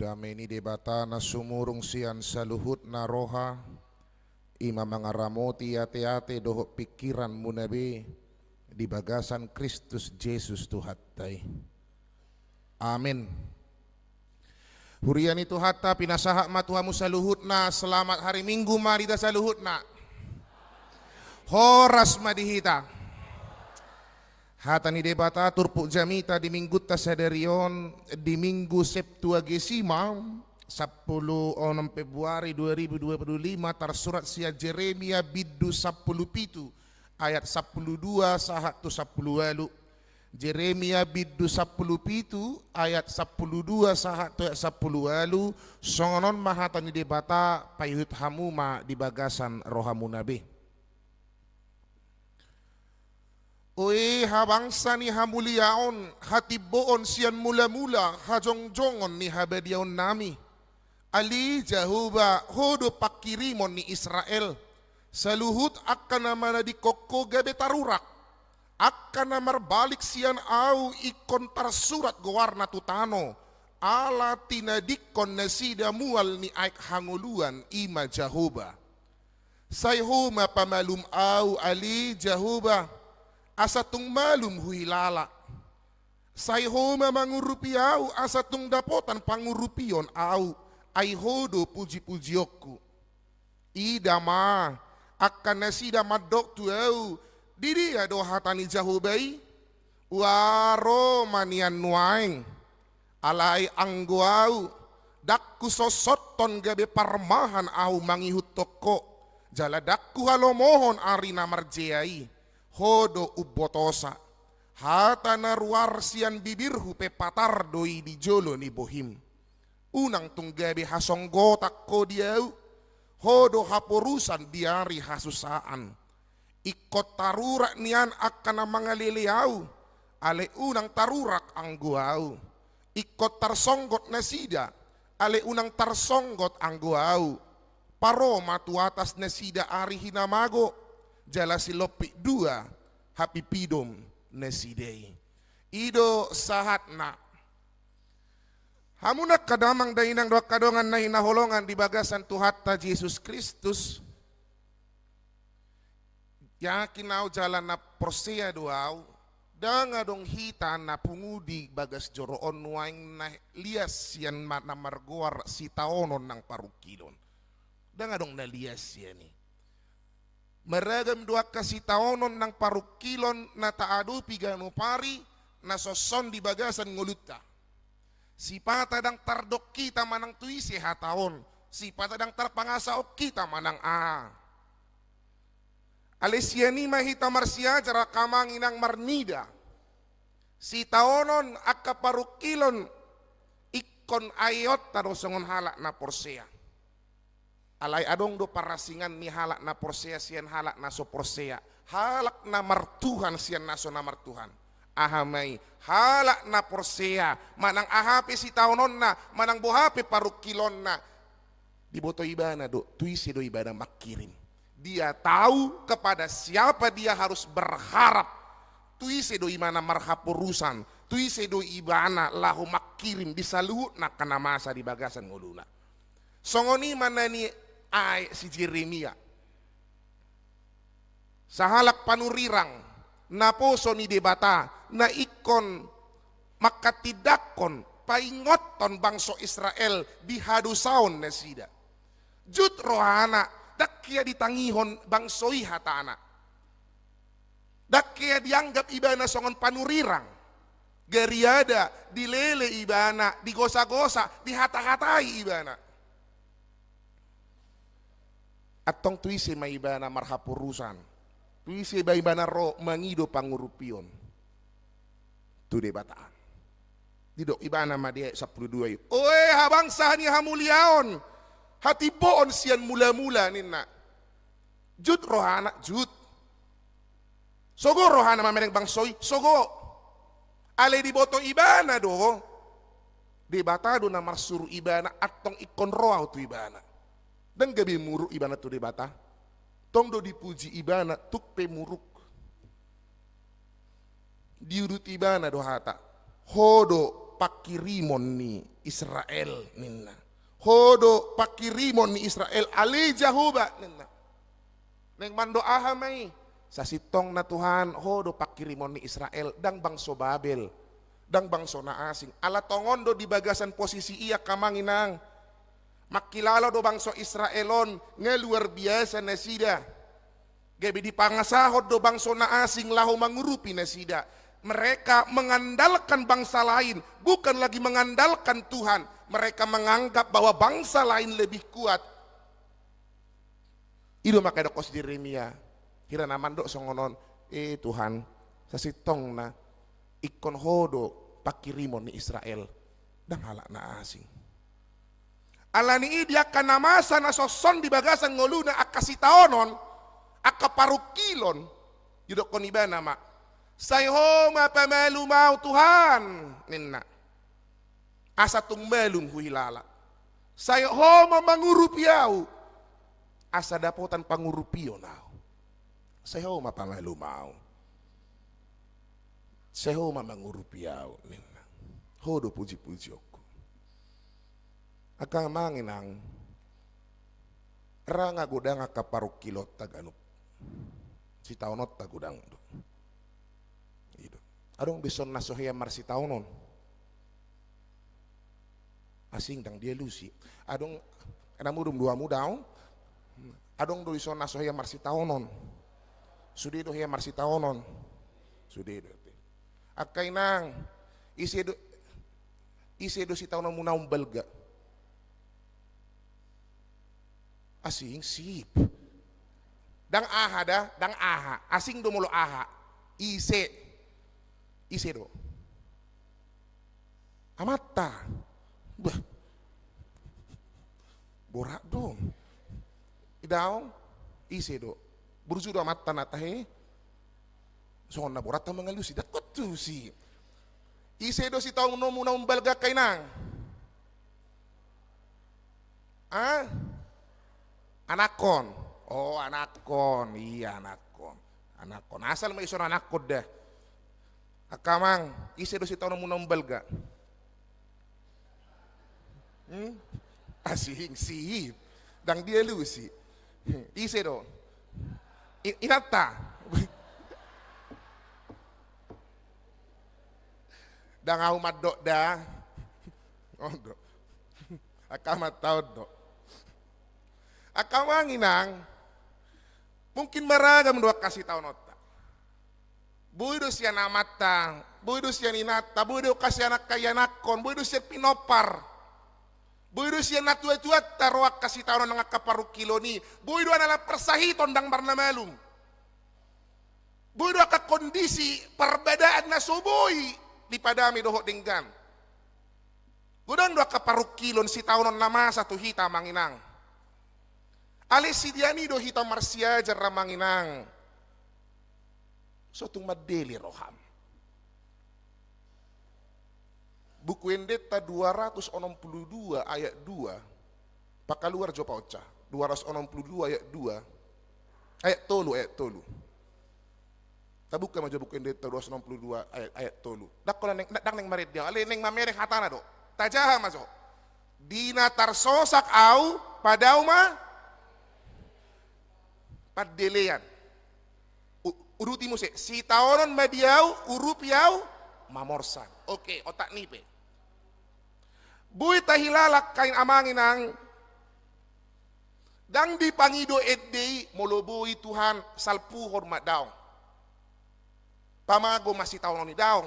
Dameni debata na sumurung sian saluhut na roha, ima mangaramoti ate-ate doho pikiran munabe di bagasan Kristus Yesus Tuhattay. Amin. Hurian itu hatta pinasaha matuhamu saluhut na selamat hari Minggu mari da saluhut na. Horas madihita. Hata ni debata turpuk jamita di minggu tasadarion di minggu Septuagesima 10 Februari 2025 tersurat sia Jeremia bidu 10 pitu ayat 12 sahat tu 10 walu. Jeremia bidu 10 pitu ayat 12 sahat tu 10 walu. Songonon mahata ni debata payut hamuma di bagasan rohamu nabi. Oe habangsa ni hamuliaon hatiboon sian mula-mula hajong-jongon ni habadiaon nami. Ali Jahuba hodo pakirimon ni Israel. Saluhut akan nama di koko gabe tarurak. Akan nama balik sian au ikon tarsurat gowarna tutano. Ala tinadikon nasida mual ni aik hanguluan ima Jahuba. Sayhuma pamalum au ali Jahuba. Asatung malum huilala. Sayhoma mangurupiau asatung dapotan pangurupion au. Aihodo puji-pujiokku. Idama akan nasida madok tu au. Didi ado hatani Jahubai. Waro manian nuaing. Alai angguau. Dakku sosoton gabe parmahan au mangihut toko. Jala dakku halomohon arina marjeai. Hodo ubotosa hata naruar sian bibirhu pepatar doi di jolo ni bohim unang tunggabe hasonggotak ko diau hodo haporusan diari hasusaan ikot tarurak nian akan mangaliliau ale unang tarurak angguau ikot tarsonggot nasida ale unang tarsonggot angguau paroma tu atas nasida ari hinamago jala silopi dua hapi pidom nesidei ido sahatna hamunak kadamang dainang doa kadongan na hinaholongan di bagasan Tuhatta Yesus Kristus yakin au jalan na prosea doau danga dong hita na pungudi bagas joroon nuaing na lias yan na margoar si taonon ng parukilon danga dong na lias yan eh. Meragam dua kasih taonon ng parukilon na taadu pigano pari na soson di bagasan nguluta. Si patadang tardok kita manang tuisi hataon. Si patadang tarpangasaok kita manang Alesiani mahita marsia jara kamanginang marnida. Si taonon akka parukilon ikon ayot tarosongon halak na porsea. Alay adong do parasingan ni halak na porsea sian halak na so porsea. Halak na martuhan sian na so na martuhan. Ahamay halak na porsea manang ahape si taonon na manang bohape parukilon na. Di boto ibana do tuisi do ibana makirim. Dia tahu kepada siapa dia harus berharap. Tuisi do imana marhapurusan. Tuisi do ibana lahu makirim disaluhut na kana masa di bagasan nguluna. Songoni mana ni ay si Jeremia sahalak panurirang naposo ni debata na ikon makatidakon paingoton bangso Israel di hadusaon na sida jut rohana dakya ditangihon bangsoi hatana dakya dianggap ibana songon panurirang geriada dilele ibana digosa-gosa dihata-hatai ibana atong tuisi may iba na marhapurusan. Tuisi iba na ro mangido pangurupion. Tu debataan. Dido iba na madia 12. Oe habang sahani hamuliaon. Hatiboon siyan mula-mula nina. Jud rohana jud. Sogo rohana mamereng bangsoy. Sogo. Ale di boto iba na do. Debatado na marsuru iba na atong ikon roa tu iba na. Dan gabi muruk ibana tu debata. Tong do dipuji ibana tuk pe muruk. Diurut ibana do hata. Hodo pakirimon ni Israel ninna. Hodo pakirimon ni Israel ali jahuba ninna. Neng mando ahamay sa sitong na Tuhan hodo pakirimon ni Israel dang bangso Babel. Dang bangso na asing. Alatongon do di bagasan posisi iya kamanginang. Makilala do bangso Israelon nga luar biasa na sida. Gabi di pangasahod do bangso na asing lahu mangurupi na sida. Mereka mengandalkan bangsa lain, bukan lagi mengandalkan Tuhan. Mereka menganggap bahwa bangsa lain lebih kuat. Ido makanya kos Yeremia. Hira naman do songonon, Tuhan, sasitong na ikon hodo pakirimon ni Israel dan halak na asing. Alani dia kanamasa na soson di bagasan ngoluna akasitaonon, akaparukilon, yudok koniba nama. Sayho mapamalu mau Tuhan ninna. Asa tung melum huilala. Sayho mamangurupiau. Asa dapotan pangurupio nau. Sayho mapamalu mau. Sayho mamangurupiau ninna. Hodo puji-puji aku. Akang manginang. Ranga gudang akaparukilot taganuk. Si taonot tagudang do. Adong bison nasohya marsi taunon. Asing dang dia lusi. Adong enamudum dua mudaw. Adong do bison nasohya marsi taunon. Sudi do hya marsi taunon. Sudi do. Akay nang isi do si taunon muna umbalga. Asing sip. Dang aha da, dang aha. Asing do mulo aha. Ise do. Amata. Bah. Borak dong. Idaw. Ise do. Burju do amata natahe. Soon na borat ang mga lusi. Dakot to si. Ise do si taong no muna umbalga kay nang. Ah? Anakon. Oh, anakon. Iya, anakon. Anakon. Asal may iso anakon dah. Akamang, isi do si tao na muna umbalga. Asing sihip. Dang dia lusi. Isi do. Inata. Dang au madok da. Oh do. Akamat tao do. Akamang inang. Mungkin maragam doa kasih tao nota. Buido siya namata, buido siya ninata, buido kasi anak kaya nakon, buido siya pinopar, buido siya natuat-tuat taruak kasi tao na kaparukilo ni, buido anala persahiton dang barnamalum, buido ka kondisi perbedaan na suboy di padami doho dinggan, gudang doa kaparukilon si tao na namasa tu hita manginang, alis si diani do hita marsia jarra manginang. So tung madeli roham. Buku Endeta 262 ayat 2. Pakaluar Jopa Ocha. 262 ayat 2. Ayat tolu. Tabuka majo buku Endeta 262 ayat tolu. Dakko dak neng marid dia. Ale neng mamereng hatana do. Tajaha mazo. Dina tarsosak au padauma padelean. Uruti mo si taonon madiaw, urupiaw, mamorsan. Okay, otak nipe. Buy tahilalak kain amanginang dang di pangido edday moloboy Tuhan salpuhon madaw. Pamago masih taonon ni daw.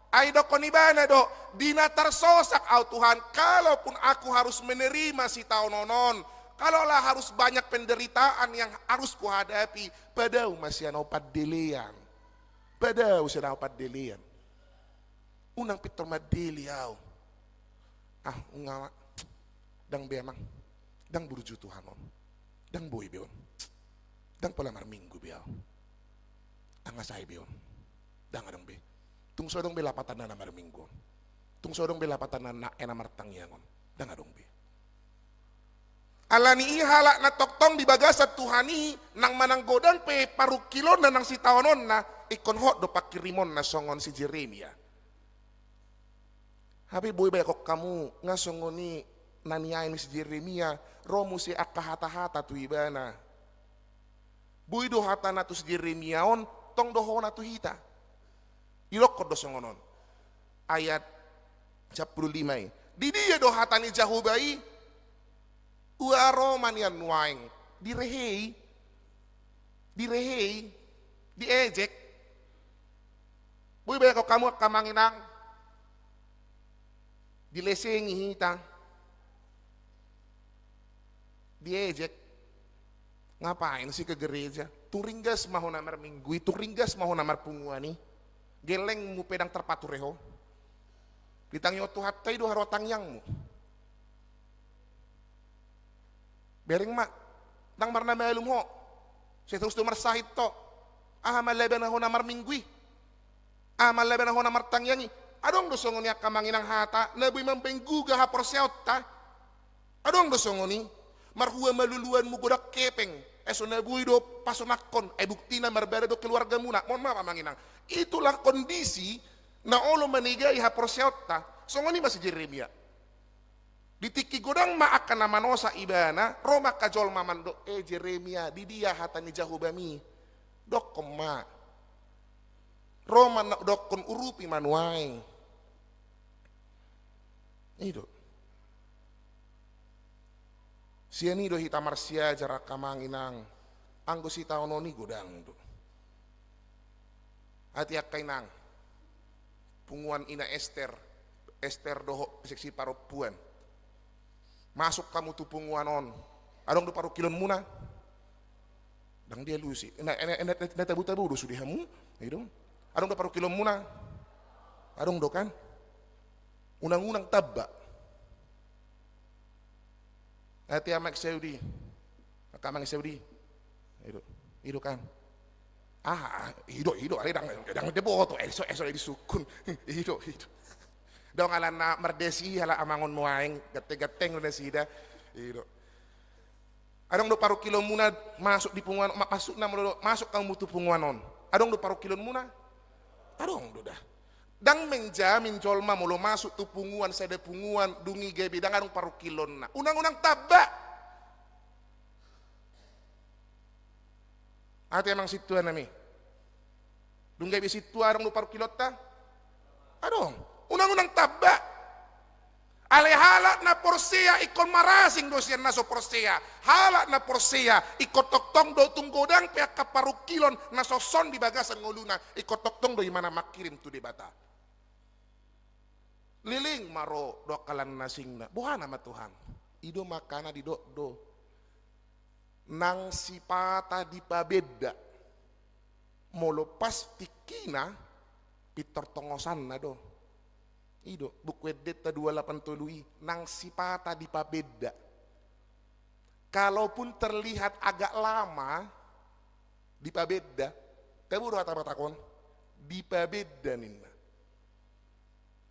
Ay do konibana do, dinatarsosak au Tuhan, kalaupun aku harus menerima si taononon, kalaulah harus banyak penderitaan yang harus kuhadapi, padau masih naupat delian. Padau masih naupat delian. Unang pitor madeliau. Ungawa. Dang beamang. Dang burju Tuhanon. Dang boy beon. Dang palamar minggu beau. Angasay beon. Dang adang be. Tung sodong be lapatan na namar minggu. Tung sodong be lapatan na enamar tangyangon. Dang adong be. Alani ihala na toktong di bagasat Tuhani nang mananggodan pe parukilon na nang si taonon na ikonhot do pakirimon na songon si Jeremia. Tapi boy baik kok kamu ngasongoni naniain si Jeremia, romu si akka hata-hata tu ibana. Boy do hata na tu si Jeremia on, tong dohona tu hita. Ilok kod dosongonon. Ayat 15. Di dia do hata ni Jahubai, uaro manian waing, direhei, diejek. Boy baik kok kamu kamanginang, dilesengi hita, diejek. Ngapain sih ke gereja? Turinggas maho namar minggui, turinggas maho namar punguani, geleng mu pedang terpatureho. Ditangyo tu hatai do harotang yangmu. Bering mak, tang marna melum ho. Saya terus do marsahit to. Maleben ho namar minggui. Maleben ho namar tangyangi. Adong dosongoni akamanginang hata, nabi mempengguga hapor seota. Adong dosongoni, marhua maluluan mu godak kepeng. Eso nabi do pasonakon, buktina marbeda do keluarga muna. Mohon maaf amanginang. Itulah kondisi na olo manigai hapor seota. Songoni masih Jeremia. Ditiki godang ma akan namanosa ibana, Roma kajol mamando Jeremia di dia hatani Jahubami. Dokkom ma. Roma dokon urupi manuaing. Itu. Sianido hita marsia jarak kamanginang. Anggo si taononi godang itu. Hati akainang. Punguan ina Esther doho seksi paropuan. Masuk kamu tu punguan on. Adong do paru kilon muna. Dang dia lusi. Na tabu-tabu do sudihamu. Itu. Adong do paru kilon muna. Adong do kan. Unang-unang tabba. Hati amak Saudi. Akamang Saudi. Itu kan. Hido ale dang deboto eso di sukun. Hido. Dong ala na merdesi hala amangon muaing gate-gateng na sida. Hido. Adong do paru kilo muna masuk di punguan masuk na masuk kang mutu punguan on. Adong do paru kilo muna. Adong do dah. Dang menjamin jolma mulo masuk tu punguan sede punguan dungi gebi dang adong paru kilon na. Unang-unang tabak. Ate emang situan nami. Dungai bi situ arong do paru kilota. Adong, unang-unang tabak. Ale halak na porsia ikon marasing do sian naso porsia. Halak na porsia ikot toktong do tunggodang pihak kaparu kilon naso son di bagasan ngoluna ikot toktong do imana makirim tu di bata. Liling maro do kalan nasingna. Buhana ma Tuhan. Ido makana di do. Nang sipata di pabeda molo pas tikina pitor tongosan na do ido bukwedeta 28 nang sipata di pabeda kalaupun terlihat agak lama di pabeda kamu do takon di pabeda nina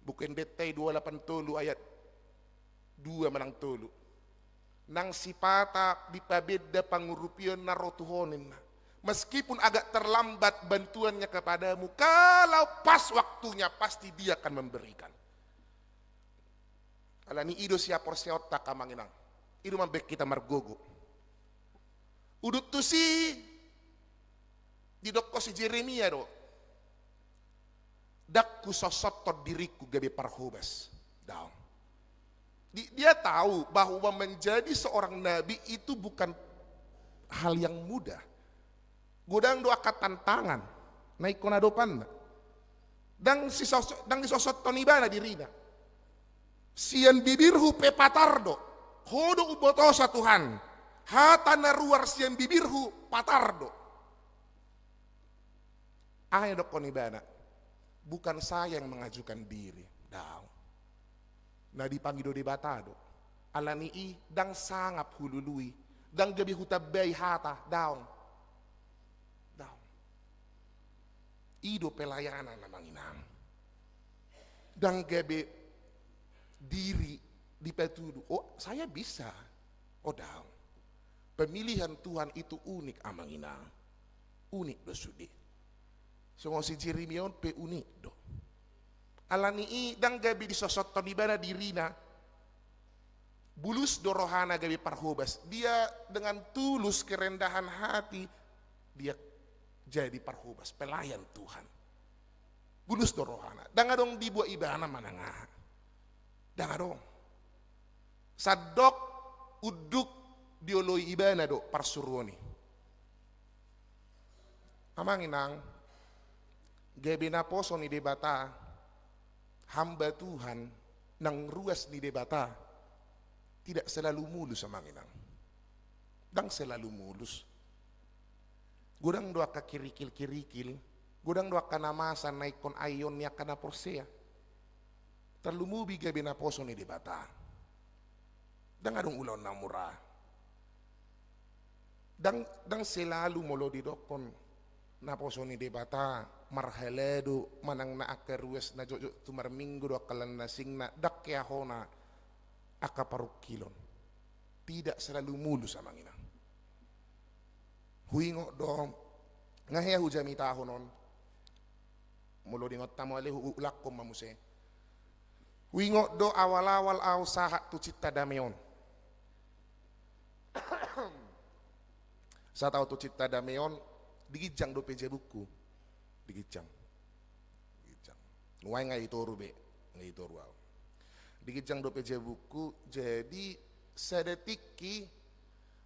bukwedeta 28 ayat 2 menang tolu nang sipata di pabeda pangurupion na rotuhonin na. Meskipun agak terlambat bantuannya kepadamu, kalau pas waktunya pasti dia akan memberikan. Alani ido siapor seota kamanginang. Ido mambek kita margogo. Udut tu si didokko si Jeremia do. Dakku sosotot diriku gabe parhubas. Daun. Dia tahu bahwa menjadi seorang nabi itu bukan hal yang mudah. Godang do akat tantangan. Naik konadopan. Dang disosot tonibana dirina. Sian bibirhu pepatardo. Hodo ubotosa Tuhan. Hata naruar sian bibirhu patardo. Ayo do konibana. Bukan saya yang mengajukan diri. Daun. Nah dipanggil di batado. Alani dang sangap hulului. Dang gabi hutabay hata. Daun. Ido pelayanan namang inang. Dang gabi diri di petudu. Oh saya bisa. Oh daun. Pemilihan Tuhan itu unik amang inang. Unik do sudi. So si Jeremiah pe unik do. Alani dang gabi disosotto di bana dirina. Bulus dorohana gabi parhubas. Dia dengan tulus kerendahan hati dia jadi parhubas, pelayan Tuhan. Bulus dorohana. Dang adong dibuat ibana manangah. Dang adong. Sadok uduk dioloi ibana do parsuruoni. Amanginang gabi na poso ni debata hamba Tuhan nang ruas ni debata tidak selalu mulus amanginang. Dang selalu mulus. Gudang doa ka kirikil-kirikil, gudang doa ka namasan na ikon ayon niya ka na porsea. Terlumubi gabi na poso ni debata. Dang adong ulon na murah. Dang selalu molo di dokon na poso ni debata marhaledo manang na akaruas na jojo tumar minggu do kalan na sing na dakya hona akaparukilon. Tidak selalu mulus amangina. Huingo do ngahya hujami tahonon mulo dingot tamo ale ulak ko mamuse. Huingo do awal-awal au sahat tu cita dameon. Sa tau tu cita dameon digijang do peje buku. Digijang. Nuai ngai itoru be, ngai itoru au. Digijang do peje buku jadi sedetiki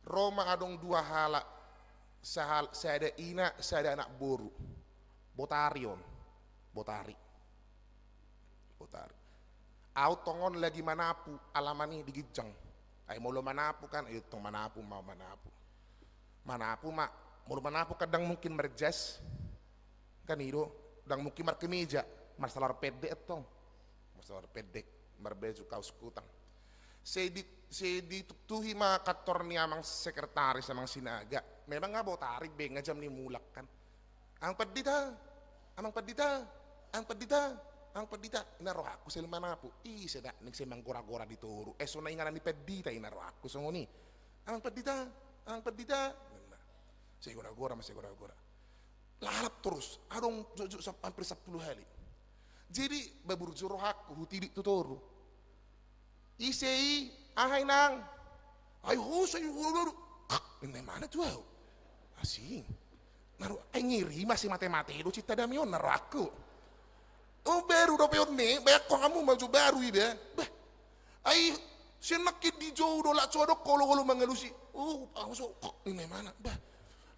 Roma adong dua hala. Saya ada ina, saya ada anak boru. Botarion. Botari. Au tongon lagi manapu alamani digijang. Ay molo manapu kan, ayo tong manapu mau manapu. Manapu mak, molo manapu kadang mungkin merjas. Kan itu, dang mungkin markemeja, marsalar pedek tong. Marsalar pedek, marbeju kaus kutang. Saya dituhi ma kantor ni amang sekretaris amang sinaga. Memang nga botari be nga jam ni mulak kan. Ang padita, inaro ako sa manapu. Seda ning semang gora-gora dituro. So na ingalan ni padita inaro ako sa ngoni. Ang padita. Saya gora-gora. Lalap terus. Adong jojo sa hampir 10 hari. Jadi baburjuro aku hutidi tuturo. Isei ahay nang. Ay ho sa iyo. Ini mana tuh? Asing. Naru ay ngiri masih mate-mate do cita damion naru aku. Oh baru do peon ne, bayak ko kamu maju baru ibe. Bah. Ay sinakit di jauh do la codok kolo mangalusi. Oh, so ini mana? Bah.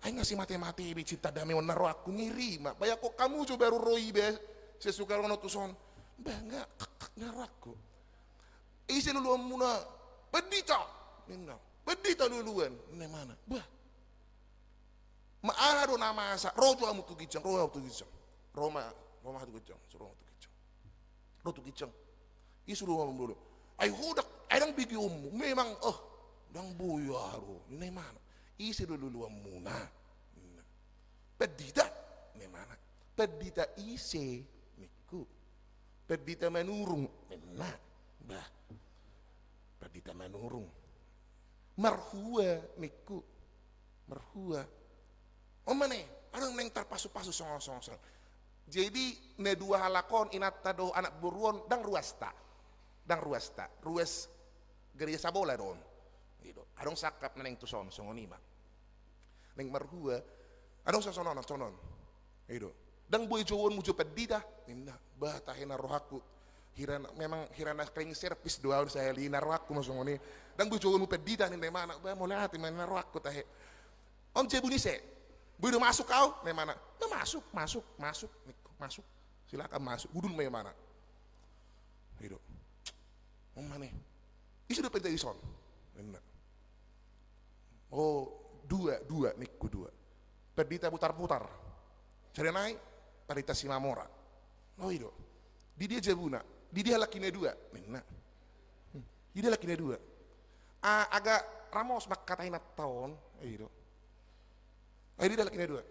Ay ngasih mate-mate ibe cita damion naru aku ngiri, mak. Bayak ko kamu jo baru roi be. Sesuka rono tuson. Bah enggak naru aku. Isi luluan muna. Pedita. Minna. Pedita luluan. Ini mana? Bah. Maala do nama sa rojo amu tu gijang, Roma tu gijang. Ro tu gijang. Isu do amu dulu. Ay hodak, ay dang bigi ummu. Memang dang buyaro. Ini mana? Isi dulu muna. Pedita. Ini mana? Pedita isi niku. Pedita menurung. Nah. Bah. Pedita menurung. Marhua niku. Marhua. Mana? Anong neng terpasu-pasu song. Jadi ne dua halakon inat tado anak buruan dang ruasta. Ruas gereja sabola don. Gitu. Adong sakap neng tuson songonima. Neng marhua adong sonon. Gitu. Dang boy jowon mujo pedida. Ninda bahtahin rohaku. Memang hirana kering servis doa saya lina rohaku masongoni. Dang boy jowon mu pedida ninda mana. Bah mulai hati mana rohaku tahe. Om cebunise. Budu masuk kau, memana? Masuk. Silakan masuk. Gudun memana? Hidup. Mana? Isu dapat dari son. Oh, dua. Perdita putar-putar. Cari naik, perdita Simamora. Oh hidup. Di dia jabuna. Di dia lakinya dua. Di dia lakinya dua. Agak ramos mak katain tahun. Hidup. Ini dah lakinya dua.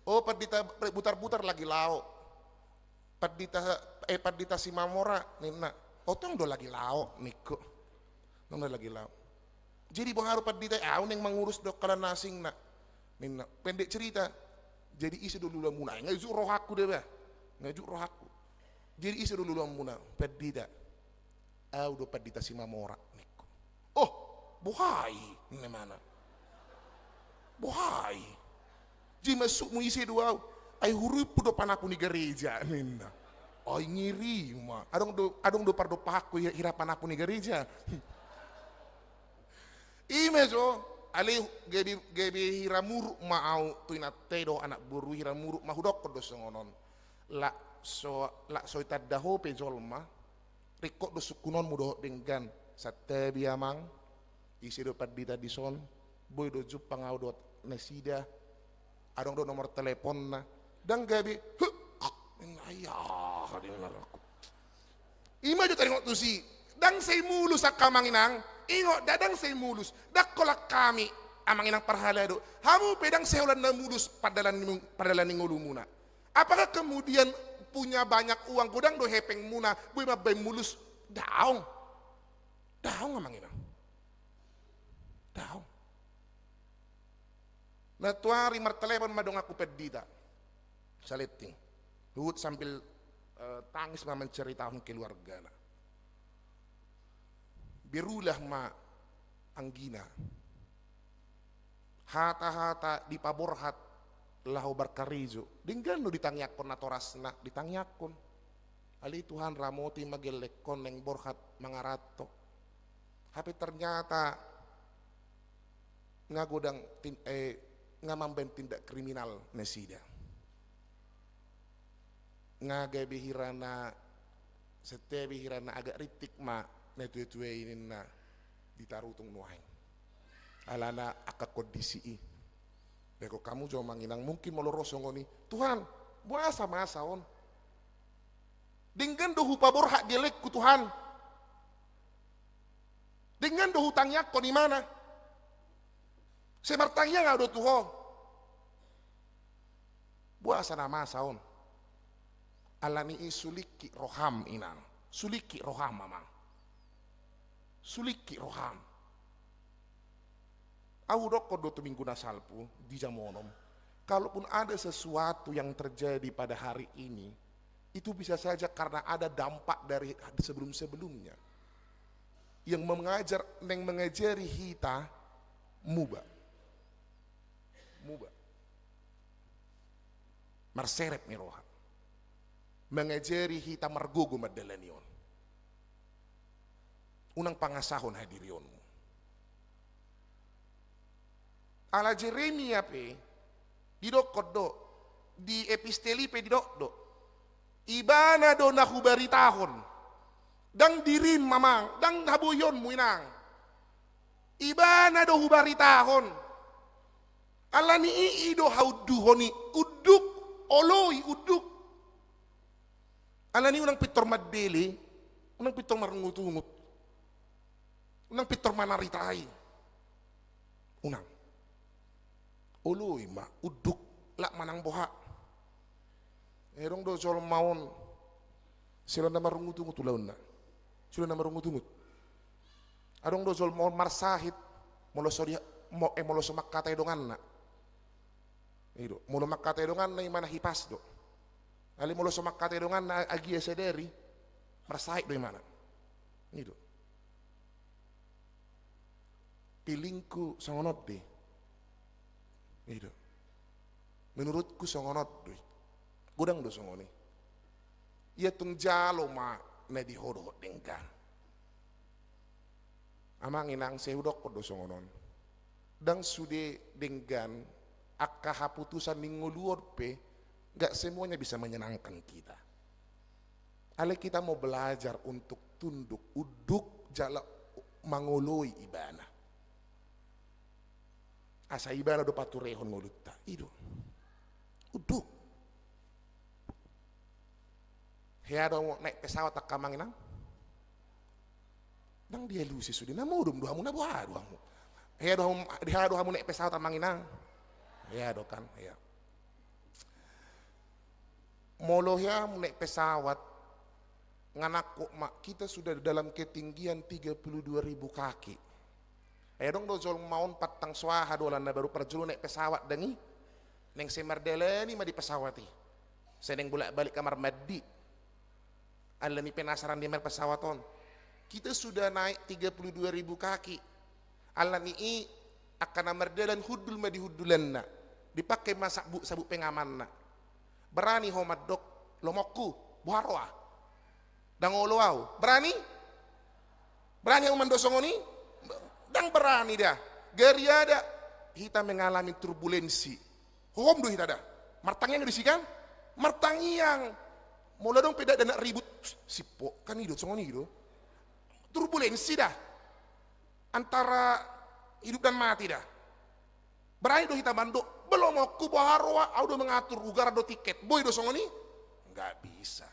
Oh, perdita putar-putar lagi lao. Perdita Simamora nina. Oh, tong do lagi lao niko. Tong do lagi lao. Jadi bang haru perdita neng mengurus dok kala nasing na. Nina. Pendek cerita. Jadi isi dulu lah mulai. Ngajuk roh aku deh bah. Ngajuk roh aku. Jadi isi dulu muna pedita. Do pedita si mamora niko. Oh, buhay ni mana? Buhay. Ji masuk mu isi dua. Ay huruf do panaku ni gereja ninda. Ay ngiri ma. Adong do pardo paku hirapan aku ni gereja. Imejo ali gebi hiramuru mau tuinatedo anak buru hiramuru mahudok do songonon. La so itadaho pe jolma rikok do sukunon mudo dengan sate biamang isi do padita dison boy do jupang au do nesida adong do nomor telepon na dan gabi ayah aku ima jo tengok tu si dang say mulus ak kamanginang ingo dadang say mulus dakkolak kami amanginang parhalado hamu pedang seulan na mulus padalan ningulu muna. Apakah kemudian punya banyak uang godang do hepeng muna boy mabay mulus daong amanginang daong na tuari martelepon madong aku pedita saleting luhut sambil tangis ma menceritakan keluarga na birulah ma anggina hata di paborhat lahu barkarizo dinggan no ditangyakon na torasna ditangyakon ali Tuhan ramoti magelekon neng borhat mangarato tapi ternyata ngagodang ngamamben tindak kriminal nesida ngagebihirana setebihirana agak ritik ma netue ini na ditarutung nuheng alana akak kondisi beko kamu jauh manginang mungkin molorosongoni Tuhan buasa masaon dengan dohu pabor hak gelek ku Tuhan dengan dohu tangyak ko di mana semartangnya nggak do tuho buasa nama saon alani suliki roham inang suliki roham mamang suliki roham Audok kodo tu minggu nasalpu di jamonom. Kalaupun ada sesuatu yang terjadi pada hari ini, itu bisa saja karena ada dampak dari sebelum-sebelumnya. Yang mengajari kita muba. Marserep ni roha. Mengajari kita margogo madalanion. Unang pangasahon hadirionmu. Ala Jeremia pe didokot do di episteli pe didok ibana do nahubari tahun dang dirin mamang dang habuyon muinang ibana do hubari tahun ala ni ido hauduhoni uduk oloi uduk ala ni unang pitor madbeli unang pitor marungut-ungut unang pitor manaritai unang ului ma uduk lak manang boha erong do jol maon sila na marungut-ungut ulaun na sila na marungut-ungut adong do jol maon marsahit molo makatay dongan na ido molo makatay dongan na imana hipas do ali molo makatay dongan na agi esederi marsahit do imana ido pilingku sangonot de itu menurutku songonot doi gudang do songoni ia tung jalo ma na di hodo dengkan amang inang sehudok do songonon dang sude denggan akka haputusan ninguluor pe gak semuanya bisa menyenangkan kita ale kita mau belajar untuk tunduk uduk jala mangoloi ibana asa ibana do paturehon ngolutta ido uduk heado naik pesawat tak kamanginang dang dia lusi sudi na modum do hamu na buadu hamu heado hamu naik pesawat amanginang heado kan ya molo ya naik pesawat nganako mak kita sudah dalam ketinggian 32.000 kaki dong do jol maun patang swaha dolan na baru perjulu naik pesawat dengi neng semardeleni ma di pesawati seneng bolak balik kamar mandi Allah ni penasaran di mer pesawaton. Kita sudah naik 32.000 kaki. Allah ni akan amardalan hudul ma di hudulanna. Dipakai masak bu sabuk pengamanna. Berani homat dok lomokku buharwa. Dangoloau. Berani? Berani yang mendosongoni? Dang berani dah. Gariada kita mengalami turbulensi. Hom do kita dah. Martang yang disikan? Martang yang mula dong peda dan nak ribut sipo kan hidup songoni gitu. Turbulensi dah. Antara hidup dan mati dah. Berani do kita bandok. Belum aku baharwa, aku mengatur ugar do tiket. Boy do songoni? Enggak bisa.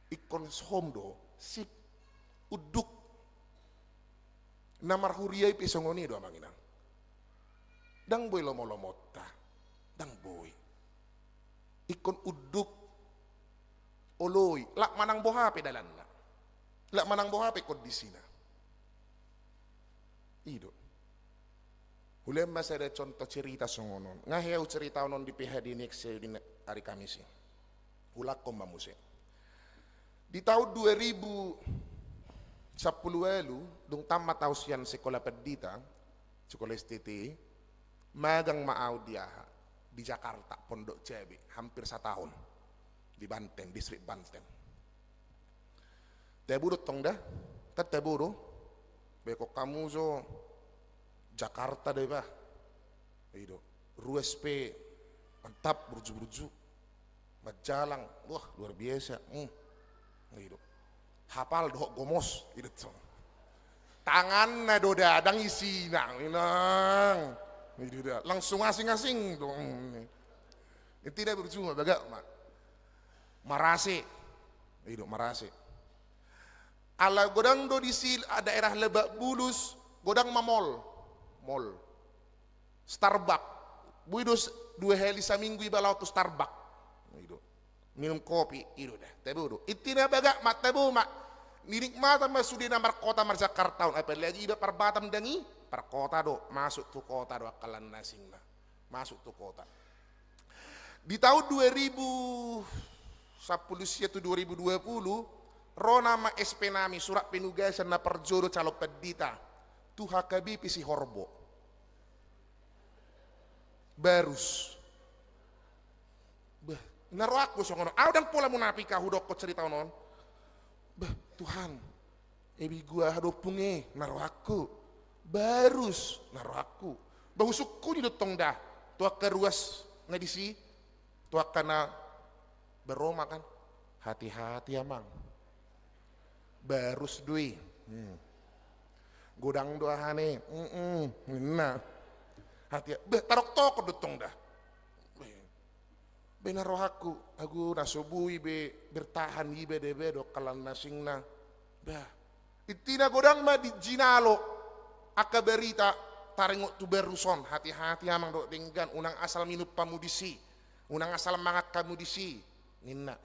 Ikon hom do sip uduk namar huriai pesongoni do amanginang. Dang boy lomo-lomota. Dang boy. Ikon uduk oloy. Lak manang boha pe dalan na. Lak manang boha pe kondisina. Ido. Ulem masa ada contoh cerita songonon. Ngaheu cerita onon di PHD next di hari Kamis. Ulak kom mamuse. Di tahun 2010 lalu, dong tamat tausian sekolah pendita, sekolah STT, magang maaw dia di Jakarta, Pondok Cabe, hampir 1 tahun di Banten, distrik Banten. Teburu tong dah, teburu, beko kamu zo Jakarta deh bah, itu, RUSP, mantap berju-berju, majalang, wah luar biasa, itu, hafal doh gomos, itu tong, tangan na do dadang isi nang, inang. Itu dah langsung asing-asing dong. Ini tidak bercuma baga marase. Itu marase. Ala godang do di daerah Lebak Bulus, godang mamol. Mall. Starbucks. Buido 2 hari seminggu ibalau tu Starbucks. Itu. Minum kopi itu dah. Tebu. Itu na baga mat tebu mak. Ninikmatan masudi namar kota mar Jakarta. Apalagi iba perbatam dangi per kota do masuk tu kota do akalan nasing na masuk tu kota di tahun 2010 itu 2020 rona ma SP nami surat penugasan na perjodoh calo pedita tu HKBP si Horbo barus bah naro aku songono dan pola munafika hudok ko cerita non bah Tuhan ebi gua hadopunge naro aku barus naruh aku bahusukku di dotong dah tua keruas ngadisi tua kana beroma kan hati-hati amang barus dui godang doa hane nah hati tarok toko dotong dah be naruh aku nasubui be bertahan ibe debe do kalan nasingna bah itina godang ma di jinalo aka berita taringok tu beruson hati-hati amang dok denggan unang asal minum pamudisi unang asal mangat kamudisi ninna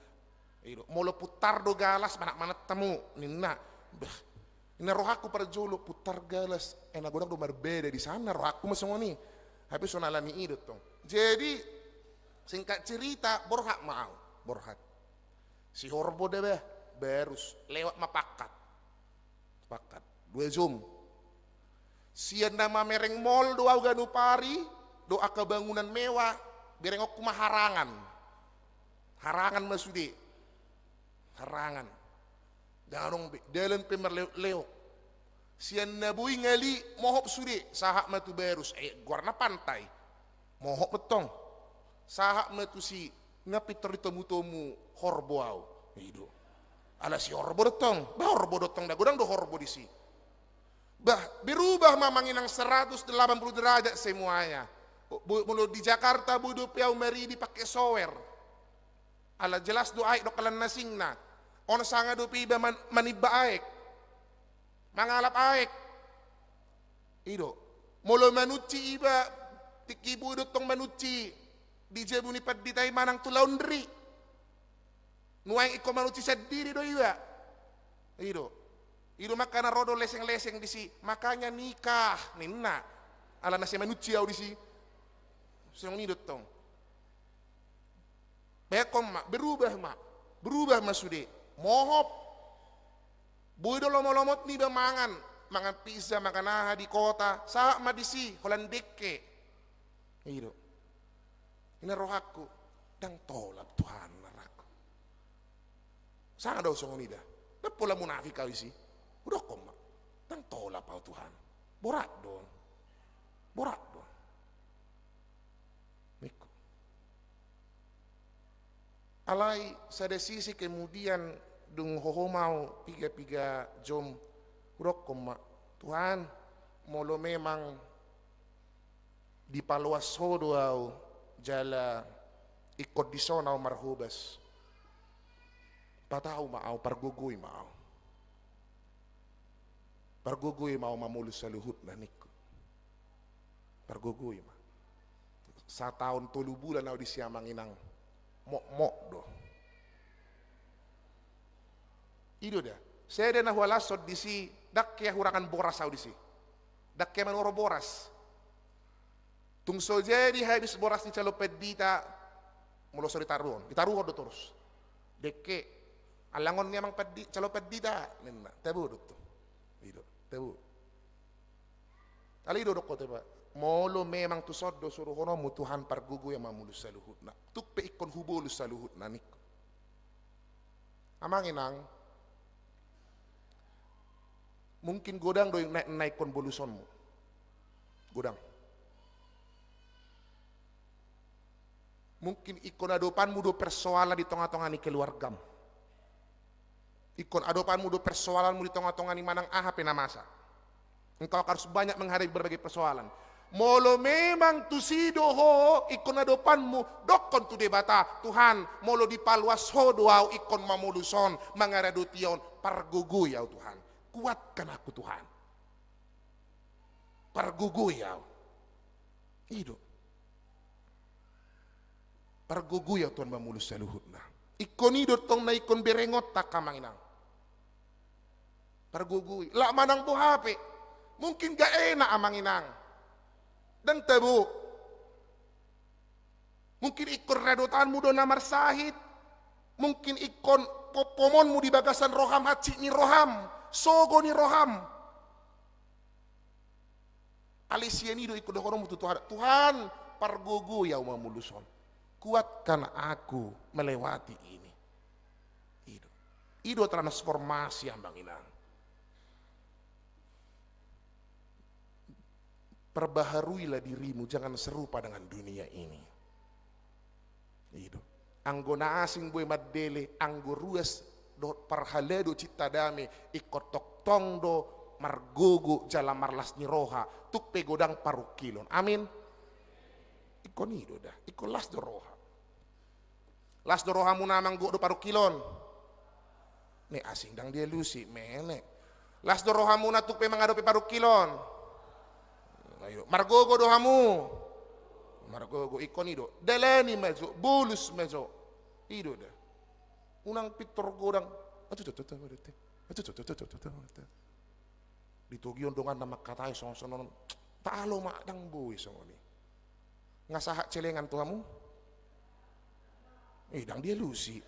ido molo putar do galas manak temu ninna bah ina rohaku pada jolo putar galas enak godang do berbeda di sana rohaku masongoni tapi sonalani ido tong jadi singkat cerita borhak mau borhat si Horbo deh berus lewat mapakat 2 zoom sian nama mereng mall doa ganu pari doa kebangunan mewah berengok kuma harangan masudi harangan darong dalam pemer leo sian nabui ngali mohop sudi sahak matu berus guarna pantai mohop betong sahak matu si ngapi teritomu Horbo au itu ala si Horbo dotong bah Horbo dotong da godang do Horbo di si bah berubah mamanginang 180 derajat semuanya. Mulu di Jakarta budu piau meri dipakai sower. Ala jelas do aik do kalan nasingna. On sanga do piba manibba aik. Mangalap aik. Ido. Mulu manuci iba tiki budu tong manuci di jebuni paditai manang tu laundry. Nuang iko manuci sendiri do iba. Ido. Itu makanya rodo leseng-leseng di si makanya nikah ninna ala nasi manusia di si sing ni dotong bekom mak berubah masude Mohop. Bui do lomot ni ba mangan pizza, makan aha di kota, sa madisi, holandekke. Ido. Ina roh aku, dang tolap Tuhan naraku. Saan daw songon ida? Napola munafik kau isi. Udah koma. Dang tolap au Tuhan. Borat don. Borat don. Miko. Alai sada sisi kemudian dung hohomau piga jom urok koma Tuhan molo memang di paluas hodo au jala ikut di sona marhubas patau mau pargugui mau mamulus saluhut nanikku pargugui ma sa tahun 3 bulan au di siamanginang mok do ido dah saya dena hualasod di si dakke hurakan boras au di si dakke manoro boras tung so jadi habis boras ni calo pedita mulo so ditaruon do terus dekke alangon ni amang pedi calo pedita nenna tebu do ido tebu ali do ko teba molo memang tu soddo suruh hono mu Tuhan pargugu yang mamulus saluhut na tuppe ikon hubulus saluhut na nik amanginang mungkin godang do naik kon bolusonmu godang mungkin ikon adopanmu do persoalan di tengah-tengah ni keluargam ikon adopanmu do persoalanmu di tengah-tengah ni manang aha penamasa engkau harus banyak menghadapi berbagai persoalan molo memang tu sido ho ikon adopanmu dokon tu debata Tuhan molo di paluas ho doau ikon mamuluson mangaradutiun pargugu ya Tuhan kuatkan aku Tuhan pargugu ya ido pargugu ya Tuhan mamulus saluhutna ikon ido tong na ikon berengot tak kamanginang pargugu la manang bu hape mungkin gak enak amanginang dan tebu mungkin ikon redotanmu do namar sahid mungkin ikon popomonmu di bagasan roham haci ni roham sogo ni roham alisian ido ikon dohoromu tu Tuhan pargugu ya mamuluson kuatkan aku melewati ini ido transformasi ambang inang perbaharuilah dirimu jangan serupa dengan dunia ini ido anggona asing boy maddele anggo ruas do parhaledo citta dame ikot toktong do margogo jala marlas ni roha tuk pegodang parukilon amin ikon ido dah ikon las do roha munamang go do parukilon ne asing dang dia lusi mene las do roha muna tuk pe mangadope parukilon ayo margogo do hamu margogo ikon ido deleni mezo bulus mezo ido dah unang pitor godang ditogion dongan nama katai sonon talo madang boy songoni ngasahak celengan tuhamu dang dia lusi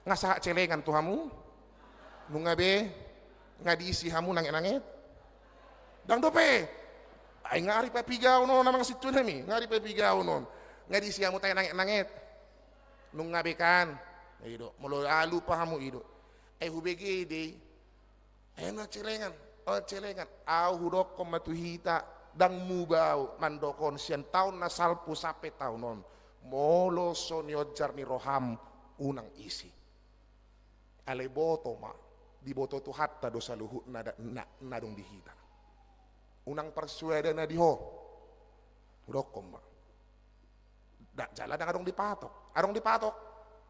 ngasahak celengan tuhamu nungabe ngadiisi hamu nangit dang dope ay ngari pa pigaw no namang situ nami ngari pa pigaw non ngadiisi hamu tayo nangit nung ngabekan ido mulo alu pa hamu ido ay hubege de ay na celengan au hudok ko matuhita dang mubau mandokon sian taon na salpu sape taunon molo soniojar ni roham unang isi ale boto ma di boto tu hatta do saluhu nadong dihita unang persuada na diho hudok ko ma dak jala dang adong dipatok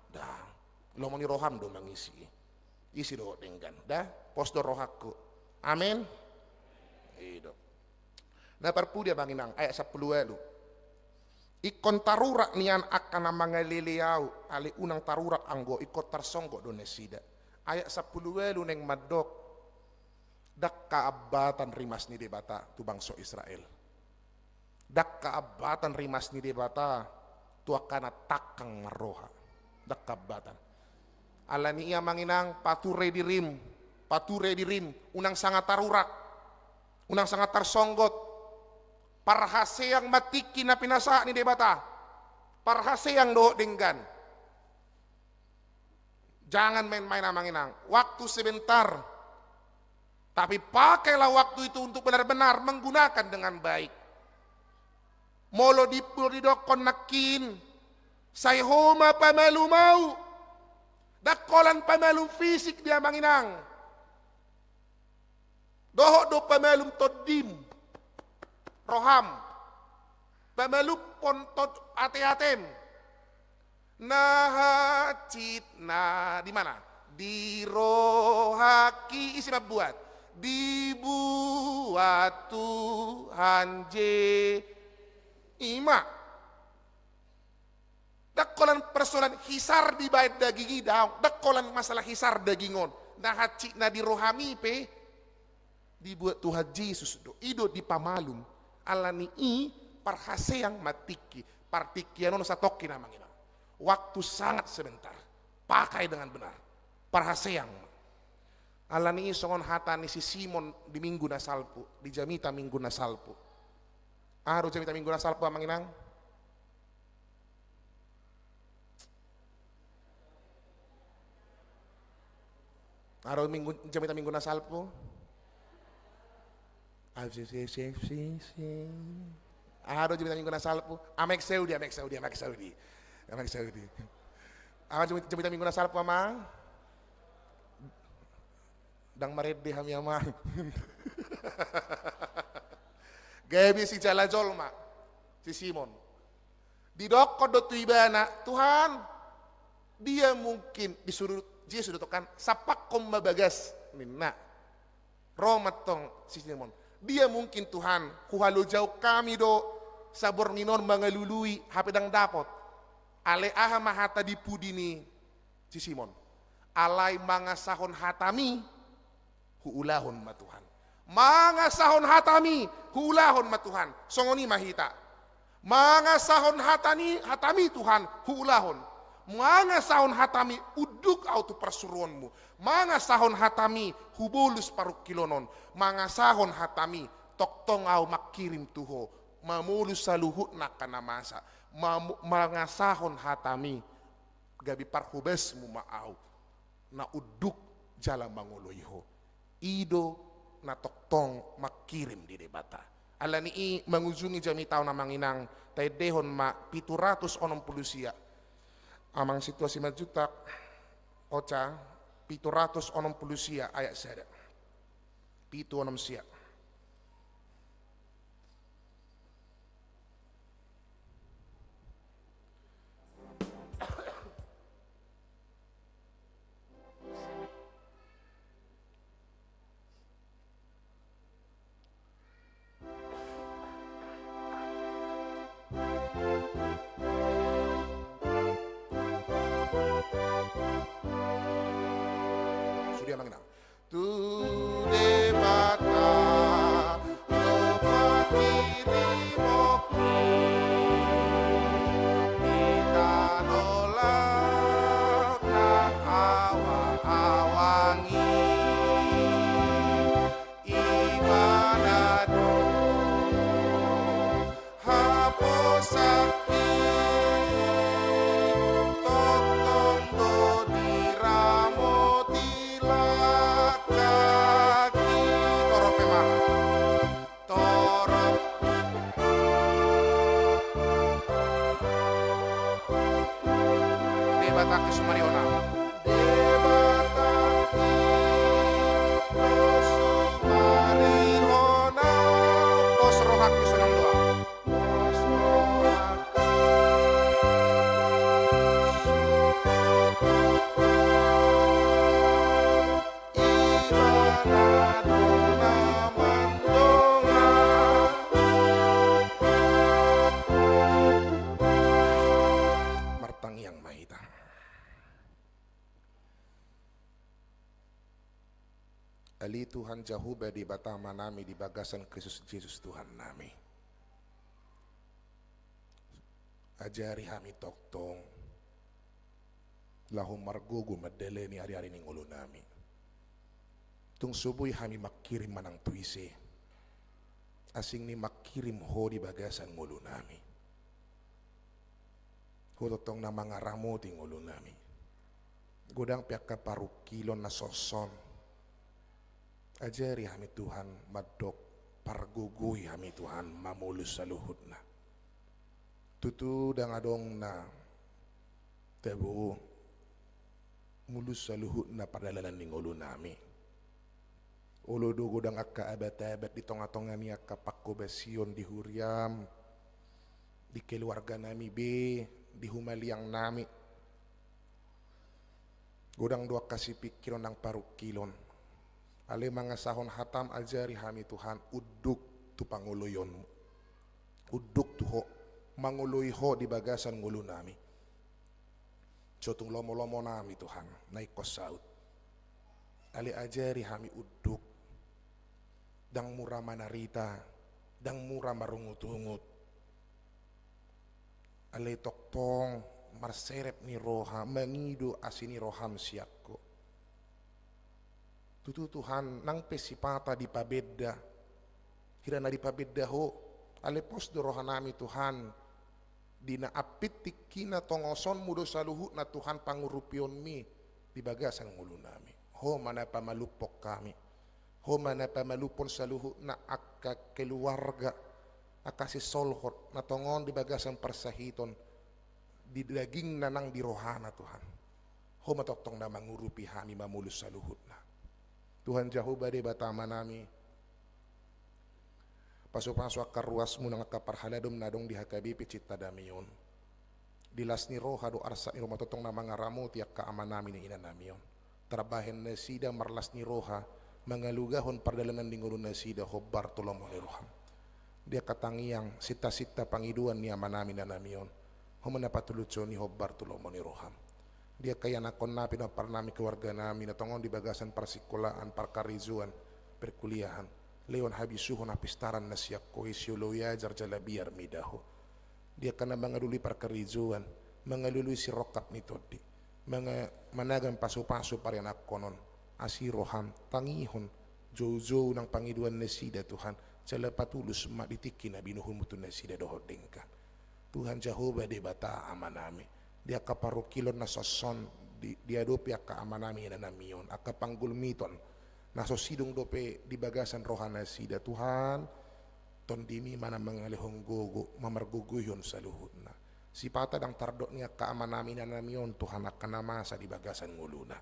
dah lomo ni roham do mangisi isi do denggan dah pos do rohakku amin ido na parpudia banginang ayat 10 lu ikon tarurak nian akan mangaliliau ali unang tarurak anggo ikot tarsonggo donesida ayat 10 lu neng madok dak kaabatan rimas ni debata tu bangsa Israel dak kaabatan rimas ni debata tu akana takang maroha dak kaabatan Alani ia manginang pature dirim, unang sangat tarurak, unang sangat tarsonggot, parhaseang matiki na pinasa ni debata, parhaseang do denggan. Jangan main-main manginang, waktu sebentar, tapi pakailah waktu itu untuk benar-benar menggunakan dengan baik. Molo didokon nakin, sayhoma pamalu mau, dakolan pamalu fisik dia manginang. Doho do pamalum todim, roham, pamalum pontot ate-atem. Nahacit na di mana? Di rohaki isi buat. Dibuat Tuhan ima. Dakolan persoalan hisar di bait dagingi daun. Dakolan masalah hisar dagingon. Nahacit na di rohami pe. Dibuat Tuhan Yesus do ido di pamalum alani i parhaseang matiki partikianon satoki namanya. Waktu sangat sebentar, pakai dengan benar. Parhaseang alani i songon hatani si Simon di minggu nasalpu, di jamita minggu nasalpu. Aro jamita minggu nasalpu amanginang. Aro jamita minggu nasalpu. Aro jamita minggu nasalpu. Amek Saudi. Aro jamita minggu nasalpu amang. Dang marede hami amang. Gabi si jalajol mak, si Simon. Didokot do tuibana, Tuhan, dia mungkin disuruh Yesus dotokan sapak kom bagas minna. Romatong si Simon. Dia mungkin Tuhan, kuhalo jauh kami do sabor minon mangalului hapedang dapot. Ale aha mahata dipudini si Simon. Alai mangasahon hatami huulahon ma Tuhan. Mangasahon hatami huulahon ma Tuhan. Songoni mahita. Mangasahon hatami Tuhan huulahon. Mangasahon hatami uduk autu persuruanmu. Mangasahon hatami hubolus parukilonon. Mangasahon hatami toktong au makirim tuho. Mamulus saluhut nakana masa. Mangasahon hatami gabi parhubesmu maau. Na uduk jala manguloiho. Ido na toktong makirim di debata. Alani i mangujungi jami tao na manginang taidehon ma 760 sia. Amang situasi majutak oca 760 sia ayat sada. 760 sia. Sudah mengenal. Tu debata lupa kirimoki kita nolak na awangi ibanado haposaki totong do diramo tilakaki torope maha torop debataki sumariona debataki sumariona pos rohaki sunang doa pos rohaki ibanado namandonga martang yang mahita. Ali Tuhan Jahuba di batama nami di bagasan Kristus Yesus Tuhan nami. Ajari kami toktong lahum margogo madeleni hari-hari ning ulo nami. Tung subuy kami makirim manang tuise. Asing ni makirim ho di bagasan ngulo nami. Hutotong na mga ramo ting ulo nami. Godang pihak kaparukilon na soson. Ajari kami Tuhan madok parguguy kami Tuhan mamulus sa luhut na. Tutu dang adong na tebu mulus sa luhut na padalalan ning ulo nami. Ulo dugo dang akka abat-abat di tonga-tonga ni akka pakobasyon di huriam di keluarga nami be di humaliang nami. Godang dua kasih pikiron ng parukilon. Ale mga sahon hatam ajari kami Tuhan uduk tu panguluyonmu. Uduk tu ho manguluy ho di bagasan ngulo nami. Sotung lomo-lomo nami Tuhan naik kosaut. Ale ajari kami uduk dang murah manarita dang murah marungut-ungut. Ale toktong marserep ni roha mengido asini roham siakko. Tutu Tuhan nang pesipata di pabedda hirana di pabedda ho ale pos do roha nami Tuhan dina apit tikina tongoson mudo saluhu na Tuhan pangurupion mi di bagasan ngulu nami ho mana pamalupok kami ho mana pamalupon saluhu na akka keluarga akasi solhot na tongon di bagasan persahiton di daging nanang di rohana Tuhan ho matoktong na mangurupi kami mamulus saluhut na Tuhan jauh badai batama nami paso-paso akar ruasmu nang akaparhaladom nadong di HKBP Cinta Damion dilas ni roha do arsa ni rumah totong na mga ramo tiyak kaaman namin ni ina namion trabahen na sida marlas ni roha mangalugahon pardalanan di ngulun na sida ho Bartolomeo ni roham dia katangiang sita-sita pangiduan ni ama namin na namion ho manapatulutso ni ho Bartolomeo ni roham dia kaya nakon napi na parnami keluarga namin na tongon di bagasan parsikulaan parkarizuan perkuliahan leon habisuhon apistaran na siya koesyo loyajar jalabiar midaho dia kana mangaluli parkarizuan mangaluli si rokap nito di mga managang paso-paso parian konon asiroham tangihon jojo ng pangiduan na sida Tuhan jala patulus maditiki na binuhon mo na sida dohodengkan Tuhan Jehovah de bata amanami dia kaparukilon na soson dia dope akka amanami na namion akka panggulmiton na sosidong dope di bagasan rohana sida Tuhan tondimi mana mangalihong gogo mamarguguyon sa luhut na sipata dang tardok niya akka amanami na namion Tuhan akka namasa di bagasan nguluna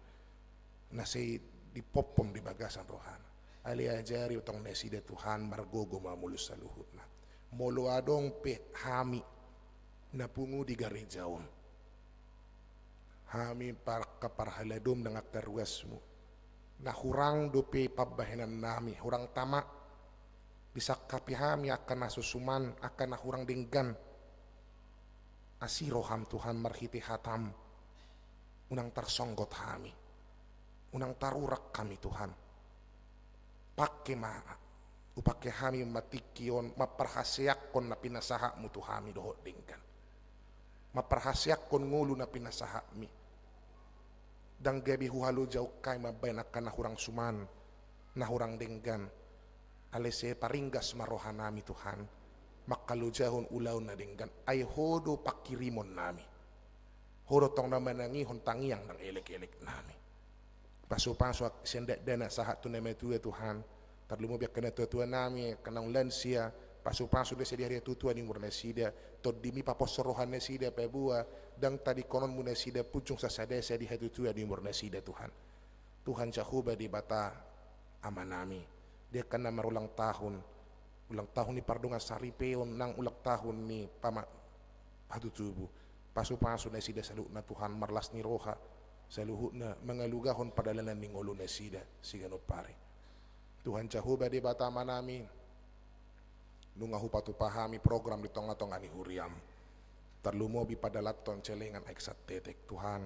na say di popom di bagasan rohana ali ajari utong na sida Tuhan margogo mamulus sa luhut na moluadong pe hami na pungu di garejaon kami kaparhaladom ng akaruasmu na hurang dope pabahenan nami hurang tama bisa kapihami akan nasusuman akan nahurang dinggan asiroham Tuhan marhiti hatam unang tarsonggot kami unang tarurak kami Tuhan pakai upake kami matikion maparhasyak kon na pinasaha mo Tuhami dohot dinggan maparhasyak kon ngulu na pinasaha mi dang gabi huhalo jauh kay mabay na hurang suman nahurang denggan alese paringgas marohan nami Tuhan makalujahon ulaw na denggan ay hodo pakirimon nami hodo tong naman nangihon tangiang ng elek-elek nami paso-paso sendak dana sahat tu nama Tuhan tarlumobiak kana tuan nami kanang lansia paso-paso de sedia tuan ni murna sida to dimi paposorohan na sida pebua dang tadi konon muna sida pucung sa sadesa di hatu tuan ni murna sida Tuhan Jehovah di bata ama nami dia kana marulang tahun ni pardungan saripeon nang ulang tahun ni pama hatu tubu paso-paso na sida salu na Tuhan marlas ni roha saluhut na mangalugahon padalanan ni ngolo na sida sigano pare Tuhan Jehovah di bata ama nami nung patu pahami program di tonga-tonga ni huriam terlumobi pada laton celengan eksat tetek Tuhan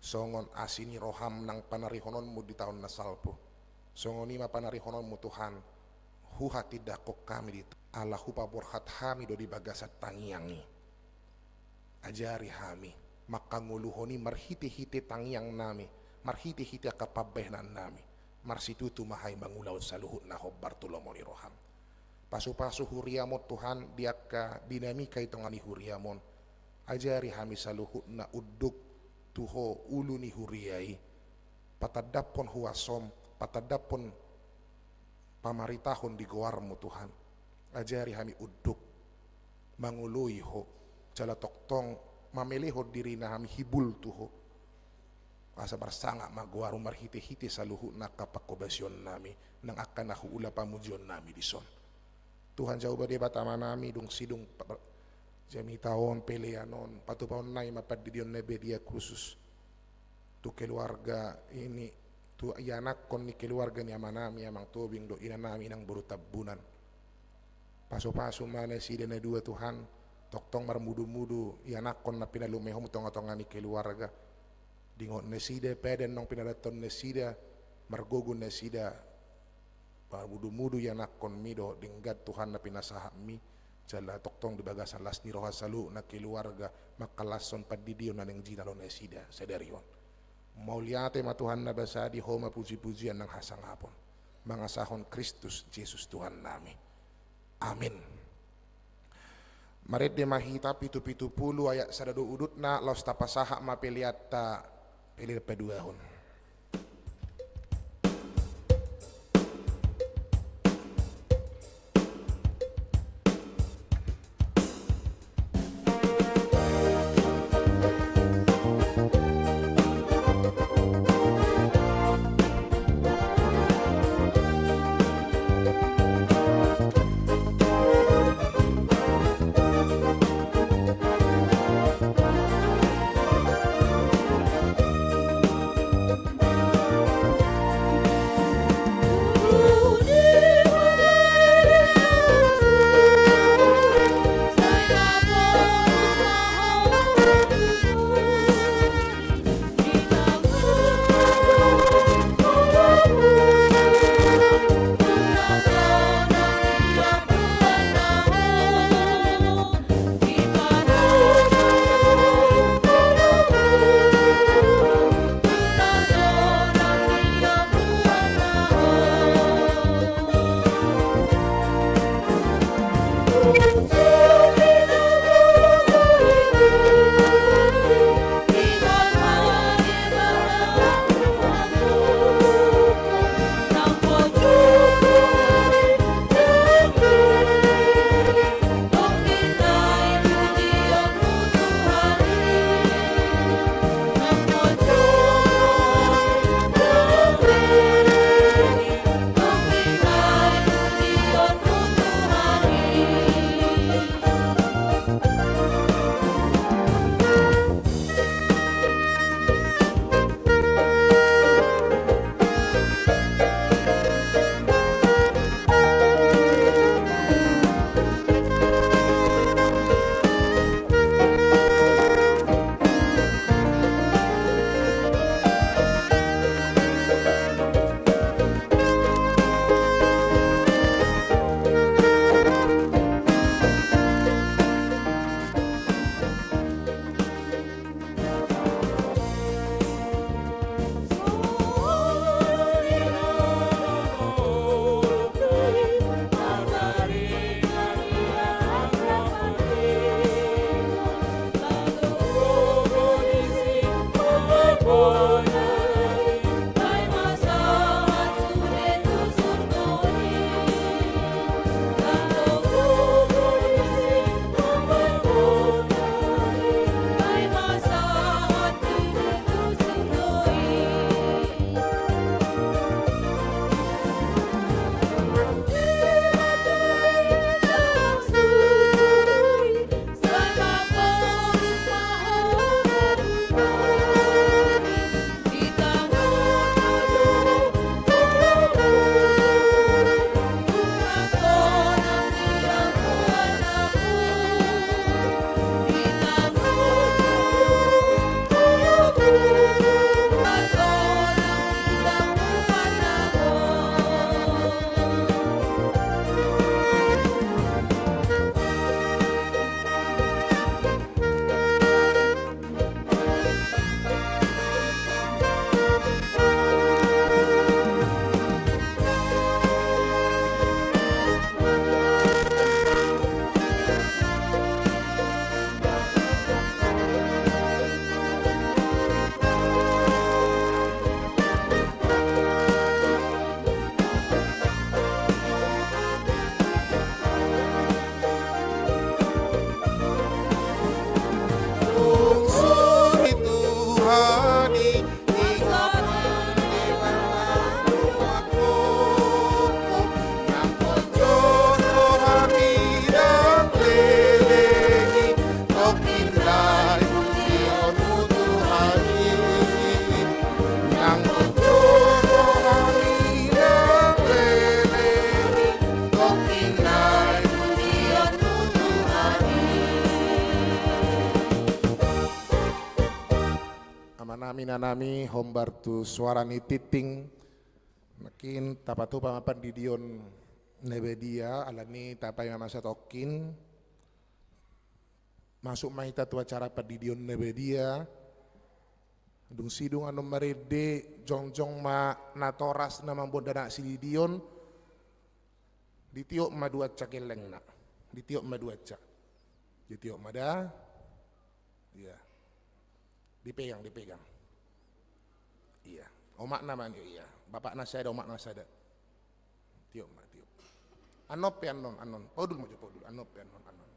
songon asini roham nang panarihononmu di tahun nasalpo songon ima panarihononmu Tuhan huha tidak kok kami di Allah hupa borhat hami do di bagasat tangiangi ajari hami maka nguluhoni marhiti-hiti tangyang nami, marhiti-hiti kapabehnan nami, marsitutu mahay mangulaw sa luhut na hob Bartolomeo ni Roham. Pasu-pasu huriamot Tuhan, diaka dinamika itong ani huriamon, ajari hami sa luhut na uduk tuho ulu ni huriay, patadapon huwasom, patadapon pamaritahon di goarmo Tuhan, ajari hami uduk, manguluy ho, jala toktong mameleho diri na hami hibul tuho, asa barsanga magwaru marhiti-hiti sa luhut na kapakobasyon nami, nang akan nahuula pamudyon nami dison. Tuhan jauh bade batama nami dung sidung jami taon peleanon patupaon nai mapadidion nebe dia khusus tu keluarga ini tu anak kon ni keluarga ni amanami amang tobing do ina nami nang buru tabunan paso-paso mana si dene dua Tuhan toktong marmudu-mudu anak kon na pinalumehom tong-tongan ni keluarga dingot nesida peden nong pinadaton nesida margogun nesida mudu-mudu anak kon mido dinggat Tuhan na pinasaha mi jala toktong di bagasan las ni roha salu na keluarga makalason padidion na ng ginalon esida sedarion mauliate ma Tuhan na basa di homa puji-pujian ng hasangapon mangasahon Kristus Jesus Tuhan nami amin. Marit de mahita pitu-pitu pulu ayat sadado udut na los tapasaha mapeliata pelir peduahon. minanami hombartu suara ni titing makin tapatu pamapan di dion nebedia alani tapai mama satokin masuk mahita tu acara padidion nebedia dung sidung anu marede jongjong ma natoras na mambodana sididion ditiok ma dua cakeleng na ditiok ma dua cak ditiok mada iya dipegang iya omak namanya iya bapak nasada omak nasada tiok ma tiok anop ya anon podul maju podul anop ya anon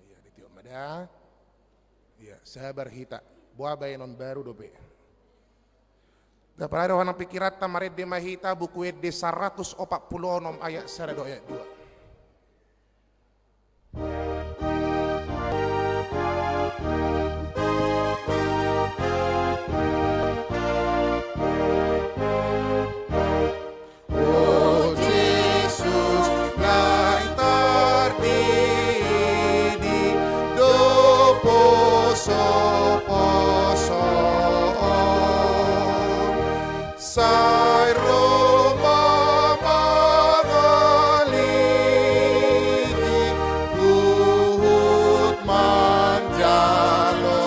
iya ditiok mada iya sabar hita buah bayanon baru dobe dapat ada orang pikiran tamarid de mahita buku ed 146 ayat 1 ayat 2. Sai Roma magaliti luhut manjalo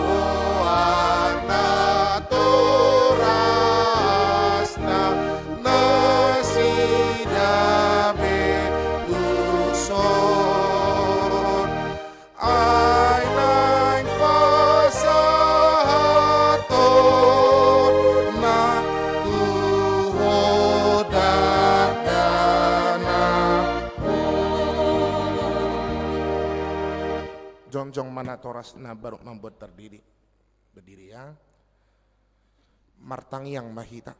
Ioan torasna nasidabe tuson ay nang pasahaton na tuhodadana jongjong mana toras na baru membuat berdiri ya martang yang mahita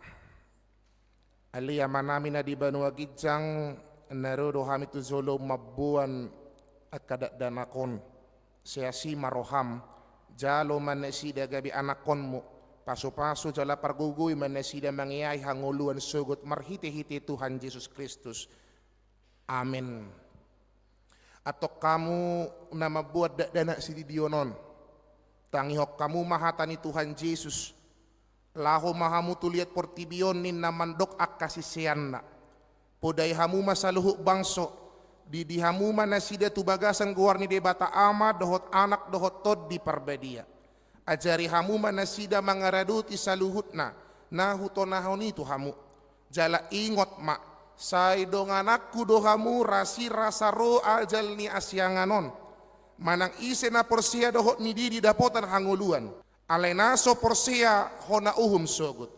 alia manamina di banua gijang narudo hamitu zolo mabuan akadak danakon seasi maroham jalo manesida gabi anakonmu pasu-pasu jala pargugui manesida mangiai hanguluan sugut marhiti-hiti Tuhan Yesus Kristus amin. Atau kamu nama buat dana sididionon tangihok kamu mahatani Tuhan Yesus laho mahamu tuliat portibion nin namandok akasisianna podai hamu masaluhuk bangso di hamu manasida tu bagasan guarni debata ama dohot anak dohot tod di parbadia ajari hamu manasida mangaraduti saluhutna nahutonahoni tu hamu jala ingot mak sai dong anakku dohamu rasi rasaro ajal ni asyanganon manang ise na porsia dohot ni di dapotan hanguluan alenaso porsia hona uhum sogut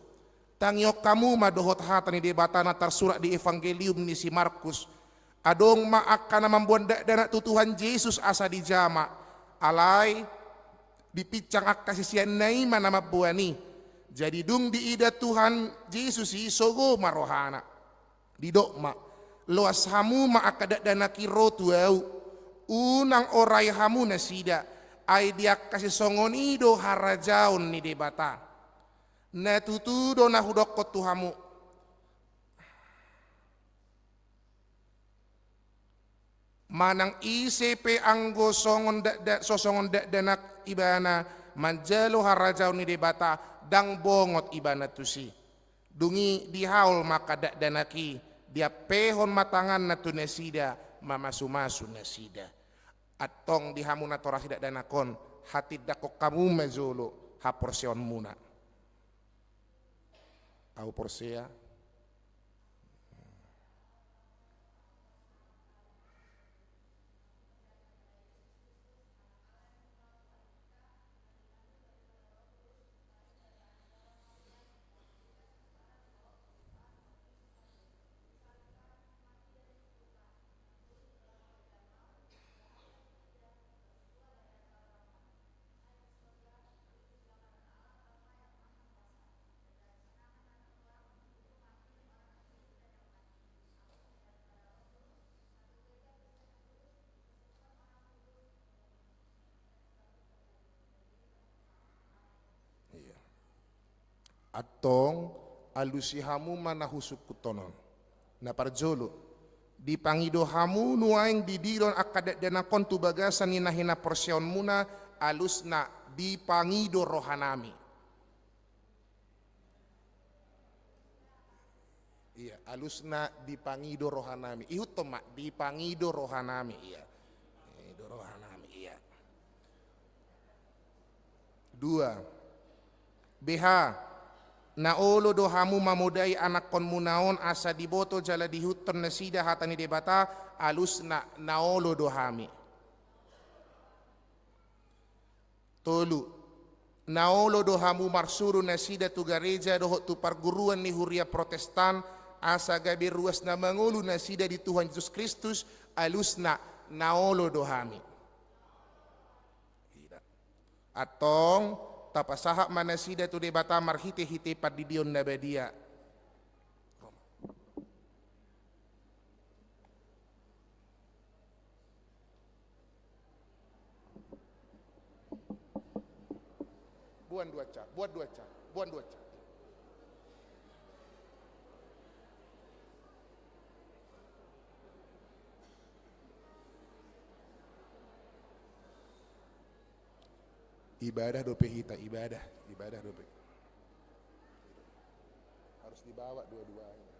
tangiok kamu ma dohot hatani debatana tersurat di evangelium ni si Markus adong ma akan membuat dana tu Tuhan Yesus asa di jama alai dipicang akasisian naima nama buani jadi dung di ida Tuhan Yesus isogo marohana di dokma loas hamu ma akadak dana kiro tuau unang orai hamu nasida ai dia kasih songonido harajaun ni debata na tutudo na hudokot tuhamu manang ICP anggo songon sosongon danak ibana manjalo harajaun ni debata dang bongot ibana tusi dungi dihaul maka dak danaki dia pehon matangan na tunesida mamasu-masu nasida atong dihamu na torah dak danakon hati dakok kamu mazolo ha porsion muna au porsia atong alusihamu manahusuk kutonon na parjolo Di pangido hamu nuaing didiron akadat danakon tu bagasan ninahina porsion muna alusna di pangido rohanami. Iya, alusna di pangido rohanami. Ihut to mak di pangido rohanami. Iya. Pangido rohanami. Iya. 2. BH naolo dohamu mamudai anak kon munaon asa diboto jala dihuton nasida hatani debata alus naolo dohami. Tolu naolo dohamu marsuru nasida tu gereja dohot tu perguruan ni huria Protestan asa gabi ruas na mangulu nasida di Tuhan Yesus Kristus alus naolo dohami. Atong tapasahak manasida tu debata marhite-hite padidion nabadia. Buan dua ca. Ibadah dope hita, ibadah dope. Harus dibawa dua-duanya.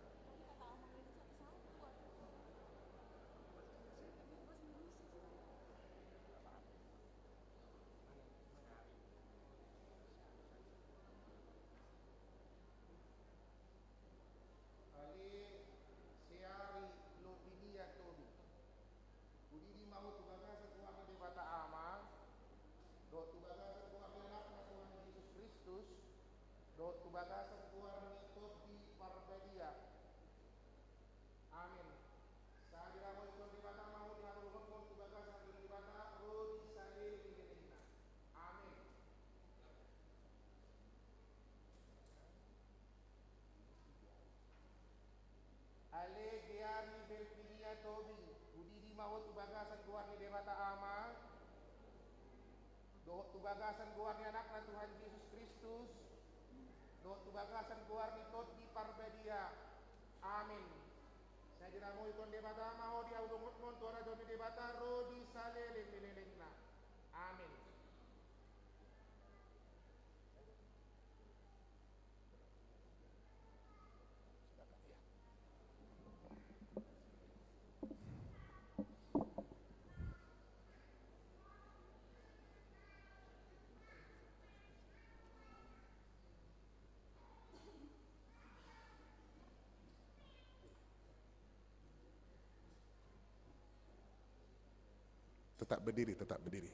Bagasan guarni anak na Tuhan Yesus Kristus, doa tu bagasan guarni tot di parbedia. Amin. Saya dinamu ikon debata maho dia udung mon tuara joni debata rodi saleleng lelengna. Amin. Tetap berdiri.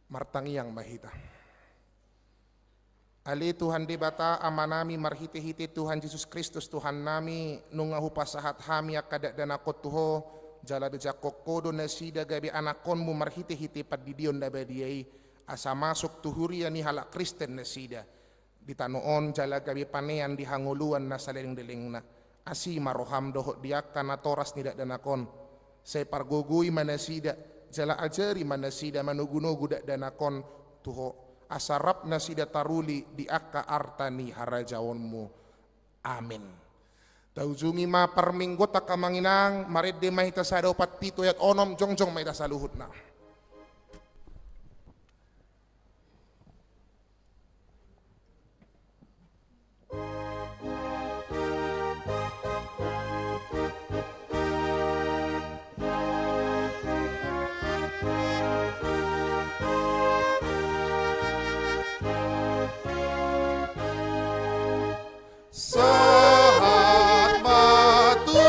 Martangi yang mahita. Ali Tuhan debata amanami marhite-hite Tuhan Yesus Kristus Tuhan nami nungahu pasahat hami akadak danakot tuho jala dejakok kodo nasida gabi anakonmu marhite-hite padidion dabadiai asa masuk tuhuria ni halak Kristen nasida ditanoon jala gabi panean dihanguluan nasaleng-delengna. Asi maroham dohok diakan atoras nidak danakon saya pargogui manasida jala ajari manasida manugunogu dak danakon tuho asarap nasida taruli diaka artani harajawonmu. Amin. Taujungi ma perminggota kamanginang maridde mahita sada opat pito yat onom jongjong mahita saluhutna. Sahat maturo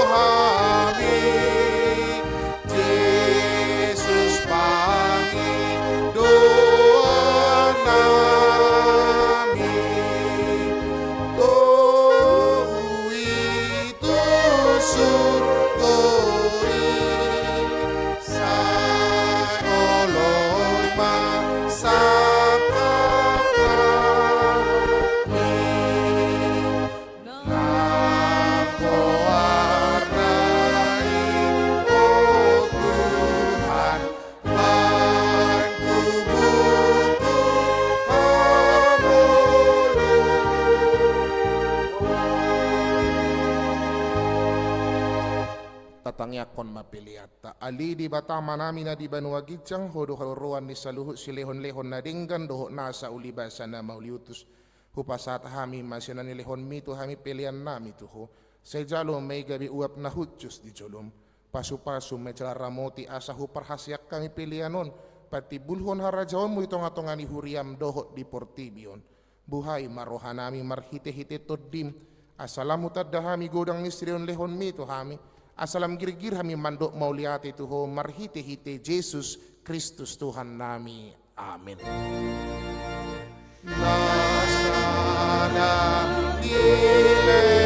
hami pangyakon mapiliata. Ali di batama namin na di banua gijang, hodo haluruan ni saluhut silehon-lehon na dinggan, doho nasa ulibasa na mauliutus. Hupasat hami masya na nilehon mito hami pilihan nami tuho. Sa jalo may gabi uap na hutjus di jolom. Pasu-pasu may ramoti asa huparhasyak kami pilihanon. Pati bulhon harajaon mo itong atong ani huriam doho di portibion. Buhay marohan nami marhite-hite todim. Asalam utadahami godang misterion lehon mito hami. Asalam girgir hami mandok mauliati tuho marhite-hite Jesus Kristus Tuhan nami. Amin. Nasana dilehon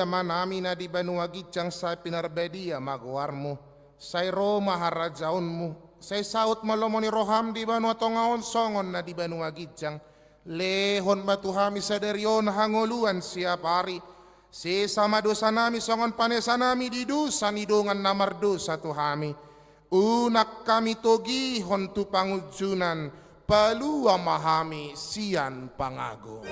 manami na di banua gicang sa pinarbedia magwarmo. Say Roma harajaonmu. Say saut malomo ni roham di banua tongaon songon na di banua gicang. Lehon batuhami sa deryon hangoluan siap hari. Si sama dosa nami songon panesa nami di dosa nidungan namar dosa tuhami. Unak kami togi hontu pangujunan. Palua mahami sian pangago.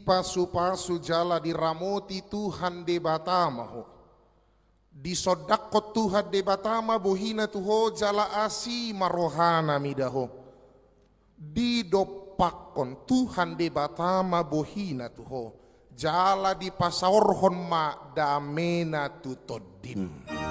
Pasu-pasu jala diramoti Tuhan de batamaho. Di sodakot Tuhan de batama buhina tuho jala asi marohana midaho. Di dopakon Tuhan de batama buhina tuho. Jala di pasaorhon ma damena tutodim.